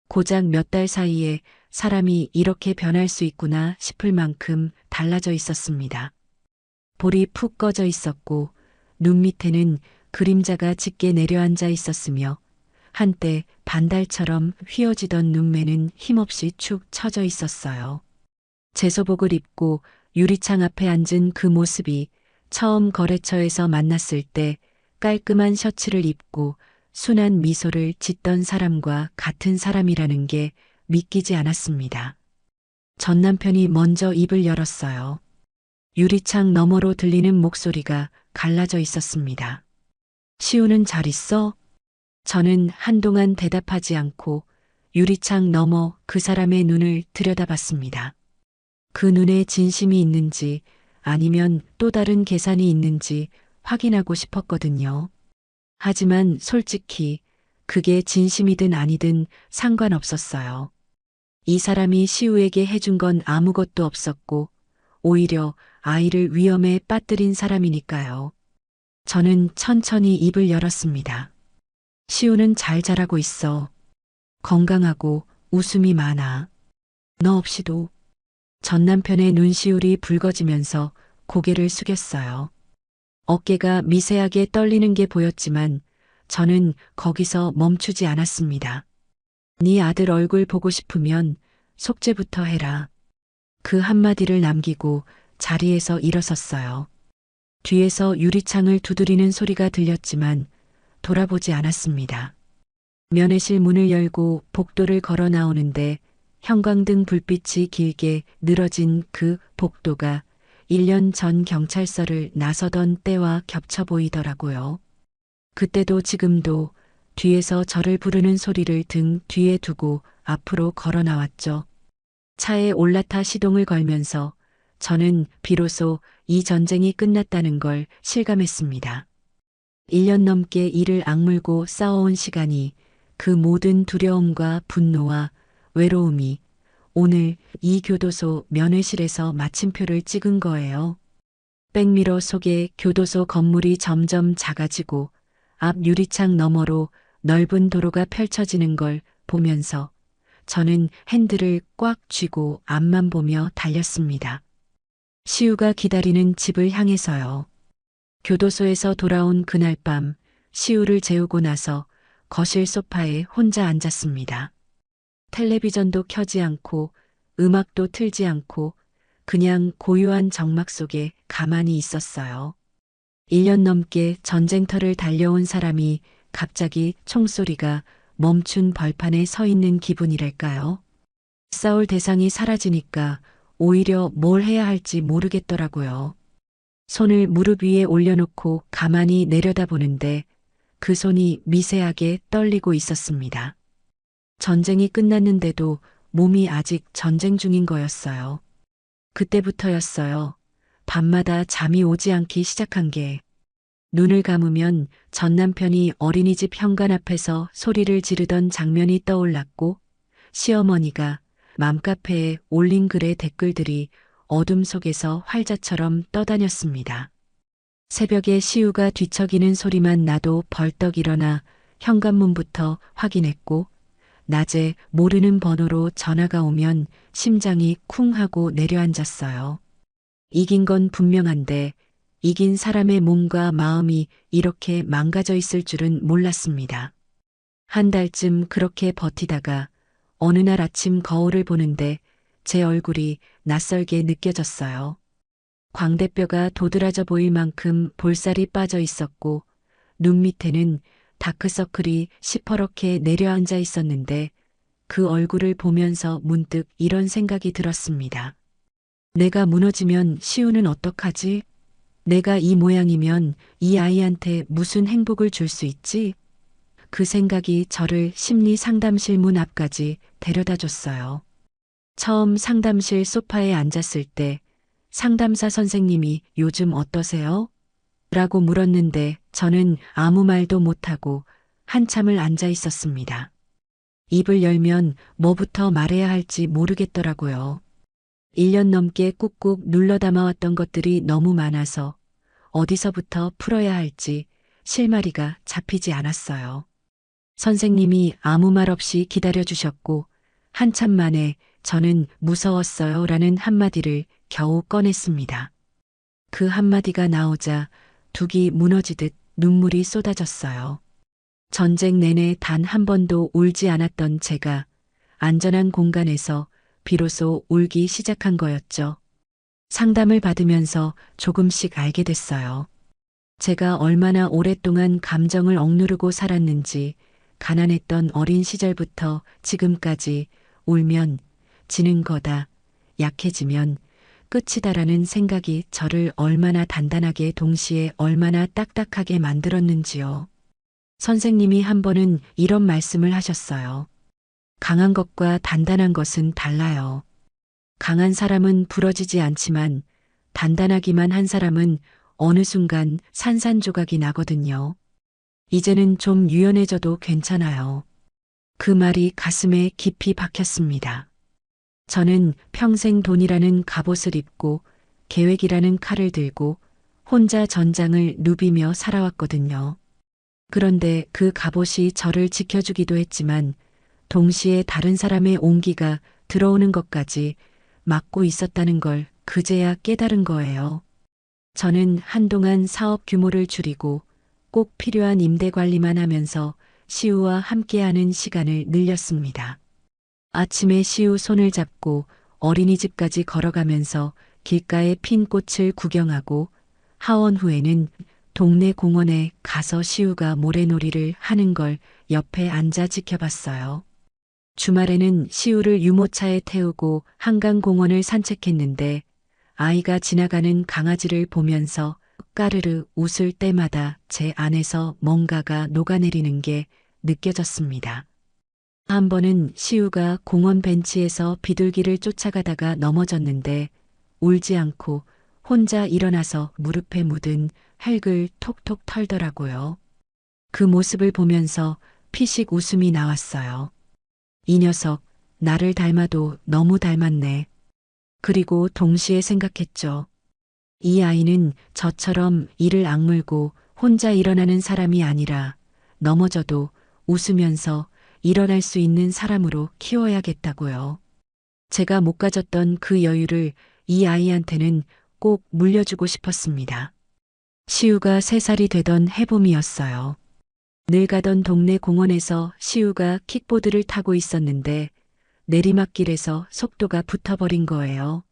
고작 몇 달 사이에 사람이 이렇게 변할 수 있구나 싶을 만큼 달라져 있었습니다. 볼이 푹 꺼져 있었고 눈 밑에는 그림자가 짙게 내려앉아 있었으며 한때 반달처럼 휘어지던 눈매는 힘없이 축 처져 있었어요. 제소복을 입고 유리창 앞에 앉은 그 모습이 처음 거래처에서 만났을 때 깔끔한 셔츠를 입고 순한 미소를 짓던 사람과 같은 사람이라는 게 믿기지 않았습니다. 전 남편이 먼저 입을 열었어요. 유리창 너머로 들리는 목소리가 갈라져 있었습니다. 시우는 잘 있어? 저는 한동안 대답하지 않고 유리창 너머 그 사람의 눈을 들여다봤습니다. 그 눈에 진심이 있는지 아니면 또 다른 계산이 있는지 확인하고 싶었거든요. 하지만 솔직히 그게 진심이든 아니든 상관없었어요. 이 사람이 시우에게 해준 건 아무것도 없었고 오히려 아이를 위험에 빠뜨린 사람이니까요. 저는 천천히 입을 열었습니다. 시우는 잘 자라고 있어. 건강하고 웃음이 많아. 너 없이도. 전 남편의 눈시울이 붉어지면서 고개를 숙였어요. 어깨가 미세하게 떨리는 게 보였지만 저는 거기서 멈추지 않았습니다. 네 아들 얼굴 보고 싶으면 속죄부터 해라. 그 한마디를 남기고 자리에서 일어섰어요. 뒤에서 유리창을 두드리는 소리가 들렸지만 돌아보지 않았습니다. 면회실 문을 열고 복도를 걸어 나오는데 형광등 불빛이 길게 늘어진 그 복도가 1년 전 경찰서를 나서던 때와 겹쳐 보이더라고요. 그때도 지금도 뒤에서 저를 부르는 소리를 등 뒤에 두고 앞으로 걸어 나왔죠. 차에 올라타 시동을 걸면서 저는 비로소 이 전쟁이 끝났다는 걸 실감했습니다. 1년 넘게 이를 악물고 싸워온 시간이 그 모든 두려움과 분노와 외로움이 오늘 이 교도소 면회실에서 마침표를 찍은 거예요. 백미러 속에 교도소 건물이 점점 작아지고 앞 유리창 너머로 넓은 도로가 펼쳐지는 걸 보면서 저는 핸들을 꽉 쥐고 앞만 보며 달렸습니다. 시우가 기다리는 집을 향해서요. 교도소에서 돌아온 그날 밤 시우를 재우고 나서 거실 소파에 혼자 앉았습니다. 텔레비전도 켜지 않고 음악도 틀지 않고 그냥 고요한 정막 속에 가만히 있었어요. 1년 넘게 전쟁터를 달려온 사람이 갑자기 총소리가 멈춘 벌판에 서 있는 기분이랄까요? 싸울 대상이 사라지니까 오히려 뭘 해야 할지 모르겠더라고요. 손을 무릎 위에 올려놓고 가만히 내려다보는데 그 손이 미세하게 떨리고 있었습니다. 전쟁이 끝났는데도 몸이 아직 전쟁 중인 거였어요. 그때부터였어요. 밤마다 잠이 오지 않기 시작한 게. 눈을 감으면 전 남편이 어린이집 현관 앞에서 소리를 지르던 장면이 떠올랐고, 시어머니가 맘카페에 올린 글의 댓글들이 어둠 속에서 활자처럼 떠다녔습니다. 새벽에 시우가 뒤척이는 소리만 나도 벌떡 일어나 현관문부터 확인했고, 낮에 모르는 번호로 전화가 오면 심장이 쿵 하고 내려앉았어요. 이긴 건 분명한데 이긴 사람의 몸과 마음이 이렇게 망가져 있을 줄은 몰랐습니다. 한 달쯤 그렇게 버티다가 어느 날 아침 거울을 보는데 제 얼굴이 낯설게 느껴졌어요. 광대뼈가 도드라져 보일 만큼 볼살이 빠져 있었고 눈 밑에는 다크서클이 시퍼렇게 내려앉아 있었는데 그 얼굴을 보면서 문득 이런 생각이 들었습니다. 내가 무너지면 시우는 어떡하지? 내가 이 모양이면 이 아이한테 무슨 행복을 줄 수 있지? 그 생각이 저를 심리 상담실 문 앞까지 데려다 줬어요. 처음 상담실 소파에 앉았을 때 상담사 선생님이 요즘 어떠세요? 라고 물었는데 저는 아무 말도 못하고 한참을 앉아 있었습니다. 입을 열면 뭐부터 말해야 할지 모르겠더라고요. 1년 넘게 꾹꾹 눌러 담아왔던 것들이 너무 많아서 어디서부터 풀어야 할지 실마리가 잡히지 않았어요. 선생님이 아무 말 없이 기다려주셨고 한참 만에 저는 무서웠어요 라는 한마디를 겨우 꺼냈습니다. 그 한마디가 나오자 둑이 무너지듯 눈물이 쏟아졌어요. 전쟁 내내 단 한 번도 울지 않았던 제가 안전한 공간에서 비로소 울기 시작한 거였죠. 상담을 받으면서 조금씩 알게 됐어요. 제가 얼마나 오랫동안 감정을 억누르고 살았는지, 가난했던 어린 시절부터 지금까지 울면 지는 거다, 약해지면 끝이다라는 생각이 저를 얼마나 단단하게 동시에 얼마나 딱딱하게 만들었는지요. 선생님이 한 번은 이런 말씀을 하셨어요. 강한 것과 단단한 것은 달라요. 강한 사람은 부러지지 않지만 단단하기만 한 사람은 어느 순간 산산조각이 나거든요. 이제는 좀 유연해져도 괜찮아요. 그 말이 가슴에 깊이 박혔습니다. 저는 평생 돈이라는 갑옷을 입고 계획이라는 칼을 들고 혼자 전장을 누비며 살아왔거든요. 그런데 그 갑옷이 저를 지켜주기도 했지만 동시에 다른 사람의 온기가 들어오는 것까지 막고 있었다는 걸 그제야 깨달은 거예요. 저는 한동안 사업 규모를 줄이고 꼭 필요한 임대 관리만 하면서 시우와 함께하는 시간을 늘렸습니다. 아침에 시우 손을 잡고 어린이집까지 걸어가면서 길가에 핀 꽃을 구경하고 하원 후에는 동네 공원에 가서 시우가 모래놀이를 하는 걸 옆에 앉아 지켜봤어요. 주말에는 시우를 유모차에 태우고 한강공원을 산책했는데 아이가 지나가는 강아지를 보면서 까르르 웃을 때마다 제 안에서 뭔가가 녹아내리는 게 느껴졌습니다. 한 번은 시우가 공원 벤치에서 비둘기를 쫓아가다가 넘어졌는데 울지 않고 혼자 일어나서 무릎에 묻은 흙을 톡톡 털더라고요. 그 모습을 보면서 피식 웃음이 나왔어요. 이 녀석 나를 닮아도 너무 닮았네. 그리고 동시에 생각했죠. 이 아이는 저처럼 이를 악물고 혼자 일어나는 사람이 아니라 넘어져도 웃으면서 일어날 수 있는 사람으로 키워야겠다고요. 제가 못 가졌던 그 여유를 이 아이한테는 꼭 물려주고 싶었습니다. 시우가 3살이 되던 해봄이었어요. 늘 가던 동네 공원에서 시우가 킥보드를 타고 있었는데 내리막길에서 속도가 붙어버린 거예요.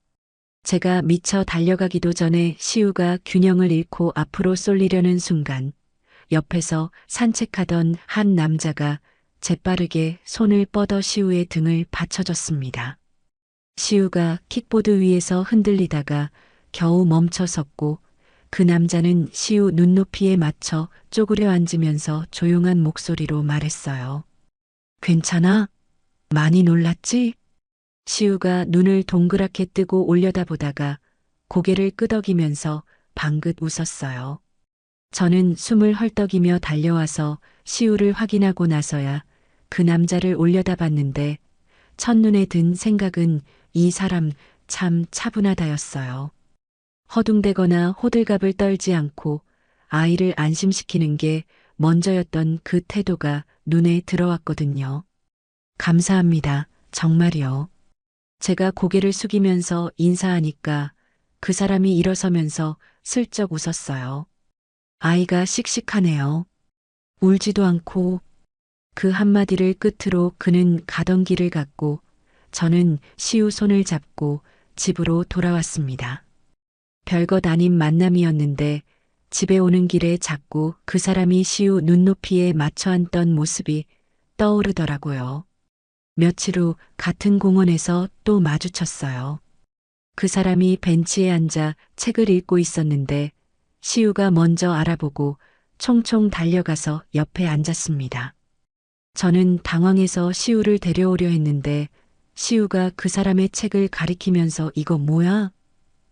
제가 미처 달려가기도 전에 시우가 균형을 잃고 앞으로 쏠리려는 순간 옆에서 산책하던 한 남자가 재빠르게 손을 뻗어 시우의 등을 받쳐줬습니다. 시우가 킥보드 위에서 흔들리다가 겨우 멈춰 섰고 그 남자는 시우 눈높이에 맞춰 쪼그려 앉으면서 조용한 목소리로 말했어요. 괜찮아? 많이 놀랐지? 시우가 눈을 동그랗게 뜨고 올려다보다가 고개를 끄덕이면서 방긋 웃었어요. 저는 숨을 헐떡이며 달려와서 시우를 확인하고 나서야 그 남자를 올려다봤는데 첫눈에 든 생각은 이 사람 참 차분하다였어요. 허둥대거나 호들갑을 떨지 않고 아이를 안심시키는 게 먼저였던 그 태도가 눈에 들어왔거든요. 감사합니다. 정말이요. 제가 고개를 숙이면서 인사하니까 그 사람이 일어서면서 슬쩍 웃었어요. 아이가 씩씩하네요. 울지도 않고. 그 한마디를 끝으로 그는 가던 길을 갔고 저는 시우 손을 잡고 집으로 돌아왔습니다. 별것 아닌 만남이었는데 집에 오는 길에 자꾸 그 사람이 시우 눈높이에 맞춰 앉던 모습이 떠오르더라고요. 며칠 후 같은 공원에서 또 마주쳤어요. 그 사람이 벤치에 앉아 책을 읽고 있었는데 시우가 먼저 알아보고 총총 달려가서 옆에 앉았습니다. 저는 당황해서 시우를 데려오려 했는데 시우가 그 사람의 책을 가리키면서 이거 뭐야?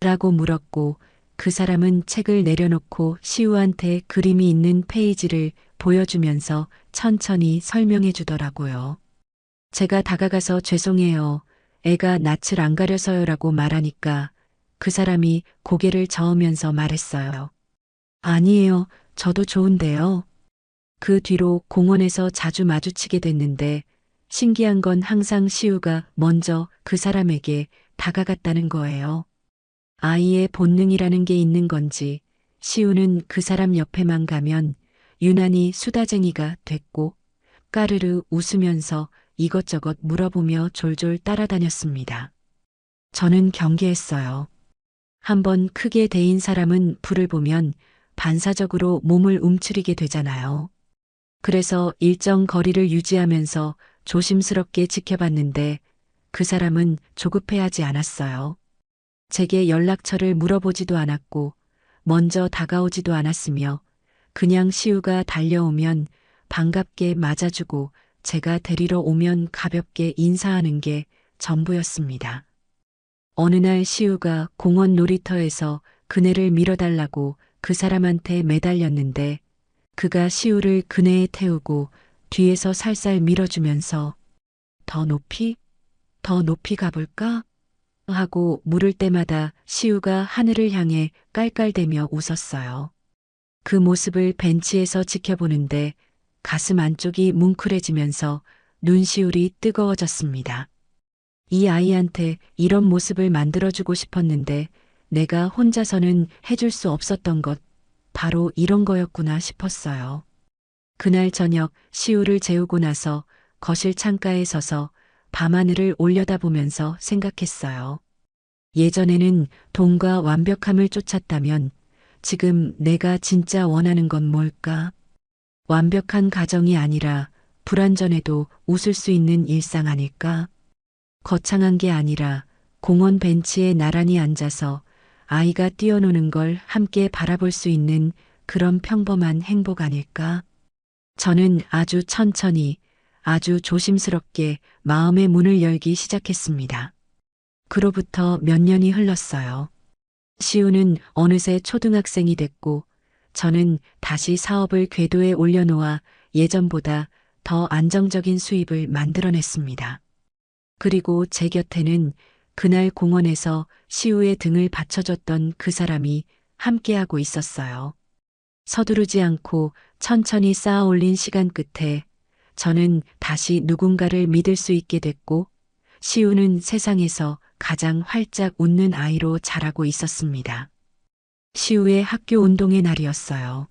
라고 물었고 그 사람은 책을 내려놓고 시우한테 그림이 있는 페이지를 보여주면서 천천히 설명해 주더라고요. 제가 다가가서 죄송해요. 애가 낯을 안 가려서요라고 말하니까 그 사람이 고개를 저으면서 말했어요. 아니에요. 저도 좋은데요. 그 뒤로 공원에서 자주 마주치게 됐는데 신기한 건 항상 시우가 먼저 그 사람에게 다가갔다는 거예요. 아이의 본능이라는 게 있는 건지 시우는 그 사람 옆에만 가면 유난히 수다쟁이가 됐고 까르르 웃으면서 이것저것 물어보며 졸졸 따라다녔습니다. 저는 경계했어요. 한번 크게 데인 사람은 불을 보면 반사적으로 몸을 움츠리게 되잖아요. 그래서 일정 거리를 유지하면서 조심스럽게 지켜봤는데 그 사람은 조급해하지 않았어요. 제게 연락처를 물어보지도 않았고 먼저 다가오지도 않았으며 그냥 시우가 달려오면 반갑게 맞아주고 제가 데리러 오면 가볍게 인사하는 게 전부였습니다. 어느 날 시우가 공원 놀이터에서 그네를 밀어달라고 그 사람한테 매달렸는데 그가 시우를 그네에 태우고 뒤에서 살살 밀어주면서 더 높이? 더 높이 가볼까? 하고 물을 때마다 시우가 하늘을 향해 깔깔대며 웃었어요. 그 모습을 벤치에서 지켜보는데 가슴 안쪽이 뭉클해지면서 눈시울이 뜨거워졌습니다. 이 아이한테 이런 모습을 만들어주고 싶었는데 내가 혼자서는 해줄 수 없었던 것, 바로 이런 거였구나 싶었어요. 그날 저녁 시우를 재우고 나서 거실 창가에 서서 밤하늘을 올려다보면서 생각했어요. 예전에는 돈과 완벽함을 쫓았다면 지금 내가 진짜 원하는 건 뭘까? 완벽한 가정이 아니라 불완전해도 웃을 수 있는 일상 아닐까? 거창한 게 아니라 공원 벤치에 나란히 앉아서 아이가 뛰어노는 걸 함께 바라볼 수 있는 그런 평범한 행복 아닐까? 저는 아주 천천히, 아주 조심스럽게 마음의 문을 열기 시작했습니다. 그로부터 몇 년이 흘렀어요. 시우는 어느새 초등학생이 됐고 저는 다시 사업을 궤도에 올려놓아 예전보다 더 안정적인 수입을 만들어냈습니다. 그리고 제 곁에는 그날 공원에서 시우의 등을 받쳐줬던 그 사람이 함께하고 있었어요. 서두르지 않고 천천히 쌓아 올린 시간 끝에 저는 다시 누군가를 믿을 수 있게 됐고 시우는 세상에서 가장 활짝 웃는 아이로 자라고 있었습니다. 시우의 학교 운동의 날이었어요.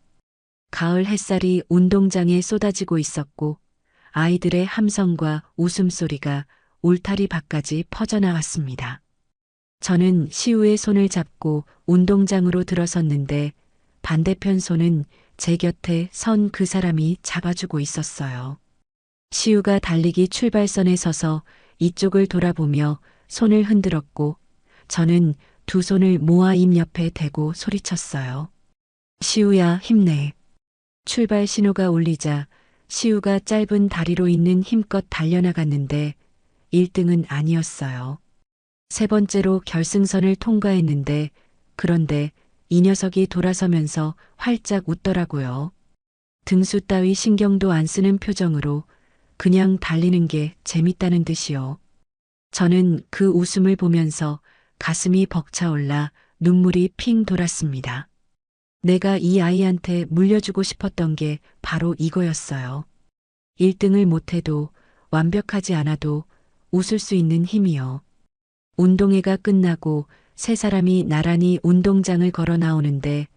가을 햇살이 운동장에 쏟아지고 있었고 아이들의 함성과 웃음소리가 울타리 밖까지 퍼져나왔습니다. 저는 시우의 손을 잡고 운동장으로 들어섰는데 반대편 손은 제 곁에 선 그 사람이 잡아주고 있었어요. 시우가 달리기 출발선에 서서 이쪽을 돌아보며 손을 흔들었고 저는 두 손을 모아 입 옆에 대고 소리쳤어요. 시우야, 힘내. 출발 신호가 울리자 시우가 짧은 다리로 있는 힘껏 달려나갔는데 1등은 아니었어요. 세 번째로 결승선을 통과했는데 그런데 이 녀석이 돌아서면서 활짝 웃더라고요. 등수 따위 신경도 안 쓰는 표정으로 그냥 달리는 게 재밌다는 듯이요. 저는 그 웃음을 보면서 가슴이 벅차올라 눈물이 핑 돌았습니다. 내가 이 아이한테 물려주고 싶었던 게 바로 이거였어요. 1등을 못해도 완벽하지 않아도 웃을 수 있는 힘이요. 운동회가 끝나고 세 사람이 나란히 운동장을 걸어 나오는데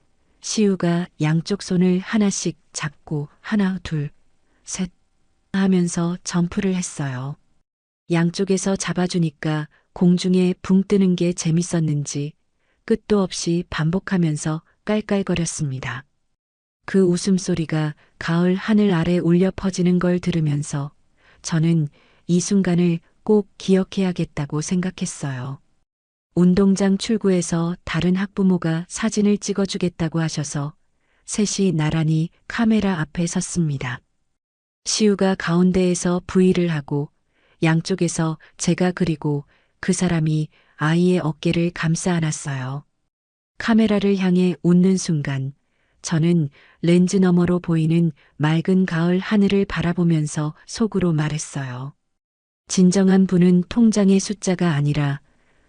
시우가 양쪽 손을 하나씩 잡고 하나, 둘, 셋 하면서 점프를 했어요. 양쪽에서 잡아주니까 공중에 붕 뜨는 게 재밌었는지 끝도 없이 반복하면서 깔깔거렸습니다. 그 웃음소리가 가을 하늘 아래 울려 퍼지는 걸 들으면서 저는 이 순간을 꼭 기억해야겠다고 생각했어요. 운동장 출구에서 다른 학부모가 사진을 찍어주겠다고 하셔서 셋이 나란히 카메라 앞에 섰습니다. 시우가 가운데에서 V를 하고 양쪽에서 제가 그리고 그 사람이 아이의 어깨를 감싸 안았어요. 카메라를 향해 웃는 순간 저는 렌즈 너머로 보이는 맑은 가을 하늘을 바라보면서 속으로 말했어요. 진정한 분은 통장의 숫자가 아니라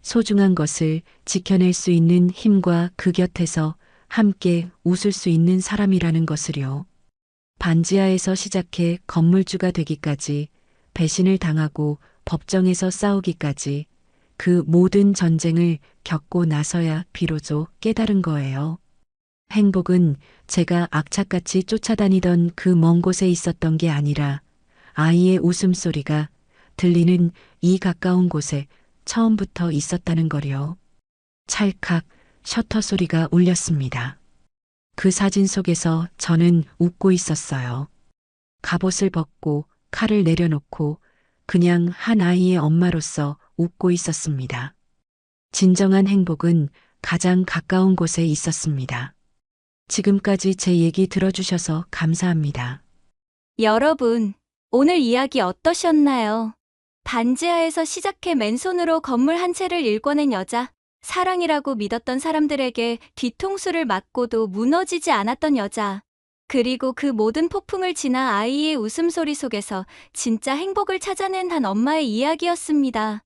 소중한 것을 지켜낼 수 있는 힘과 그 곁에서 함께 웃을 수 있는 사람이라는 것을요. 반지하에서 시작해 건물주가 되기까지 배신을 당하고 법정에서 싸우기까지 그 모든 전쟁을 겪고 나서야 비로소 깨달은 거예요. 행복은 제가 악착같이 쫓아다니던 그 먼 곳에 있었던 게 아니라 아이의 웃음소리가 들리는 이 가까운 곳에 처음부터 있었다는 거요. 찰칵 셔터 소리가 울렸습니다. 그 사진 속에서 저는 웃고 있었어요. 갑옷을 벗고 칼을 내려놓고 그냥 한 아이의 엄마로서 웃고 있었습니다. 진정한 행복은 가장 가까운 곳에 있었습니다. 지금까지 제 얘기 들어주셔서 감사합니다. 여러분, 오늘 이야기 어떠셨나요? 반지하에서 시작해 맨손으로 건물 한 채를 일궈낸 여자, 사랑이라고 믿었던 사람들에게 뒤통수를 맞고도 무너지지 않았던 여자, 그리고 그 모든 폭풍을 지나 아이의 웃음소리 속에서 진짜 행복을 찾아낸 한 엄마의 이야기였습니다.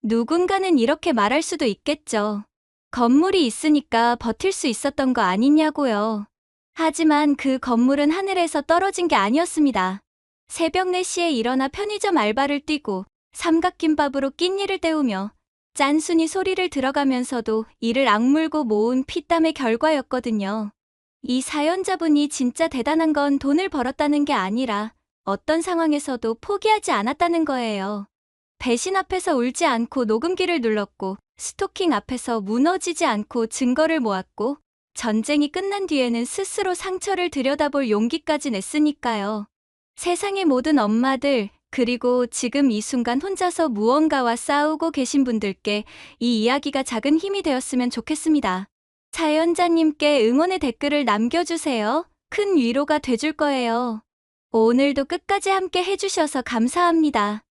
누군가는 이렇게 말할 수도 있겠죠. 건물이 있으니까 버틸 수 있었던 거 아니냐고요. 하지만 그 건물은 하늘에서 떨어진 게 아니었습니다. 새벽 4시에 일어나 편의점 알바를 뛰고 삼각김밥으로 낀니를 때우며 짠순이 소리를 들어가면서도 이를 악물고 모은 피땀의 결과였거든요. 이 사연자분이 진짜 대단한 건 돈을 벌었다는 게 아니라 어떤 상황에서도 포기하지 않았다는 거예요. 배신 앞에서 울지 않고 녹음기를 눌렀고 스토킹 앞에서 무너지지 않고 증거를 모았고 전쟁이 끝난 뒤에는 스스로 상처를 들여다볼 용기까지 냈으니까요. 세상의 모든 엄마들, 그리고 지금 이 순간 혼자서 무언가와 싸우고 계신 분들께 이 이야기가 작은 힘이 되었으면 좋겠습니다. 사연자님께 응원의 댓글을 남겨주세요. 큰 위로가 돼줄 거예요. 오늘도 끝까지 함께 해주셔서 감사합니다.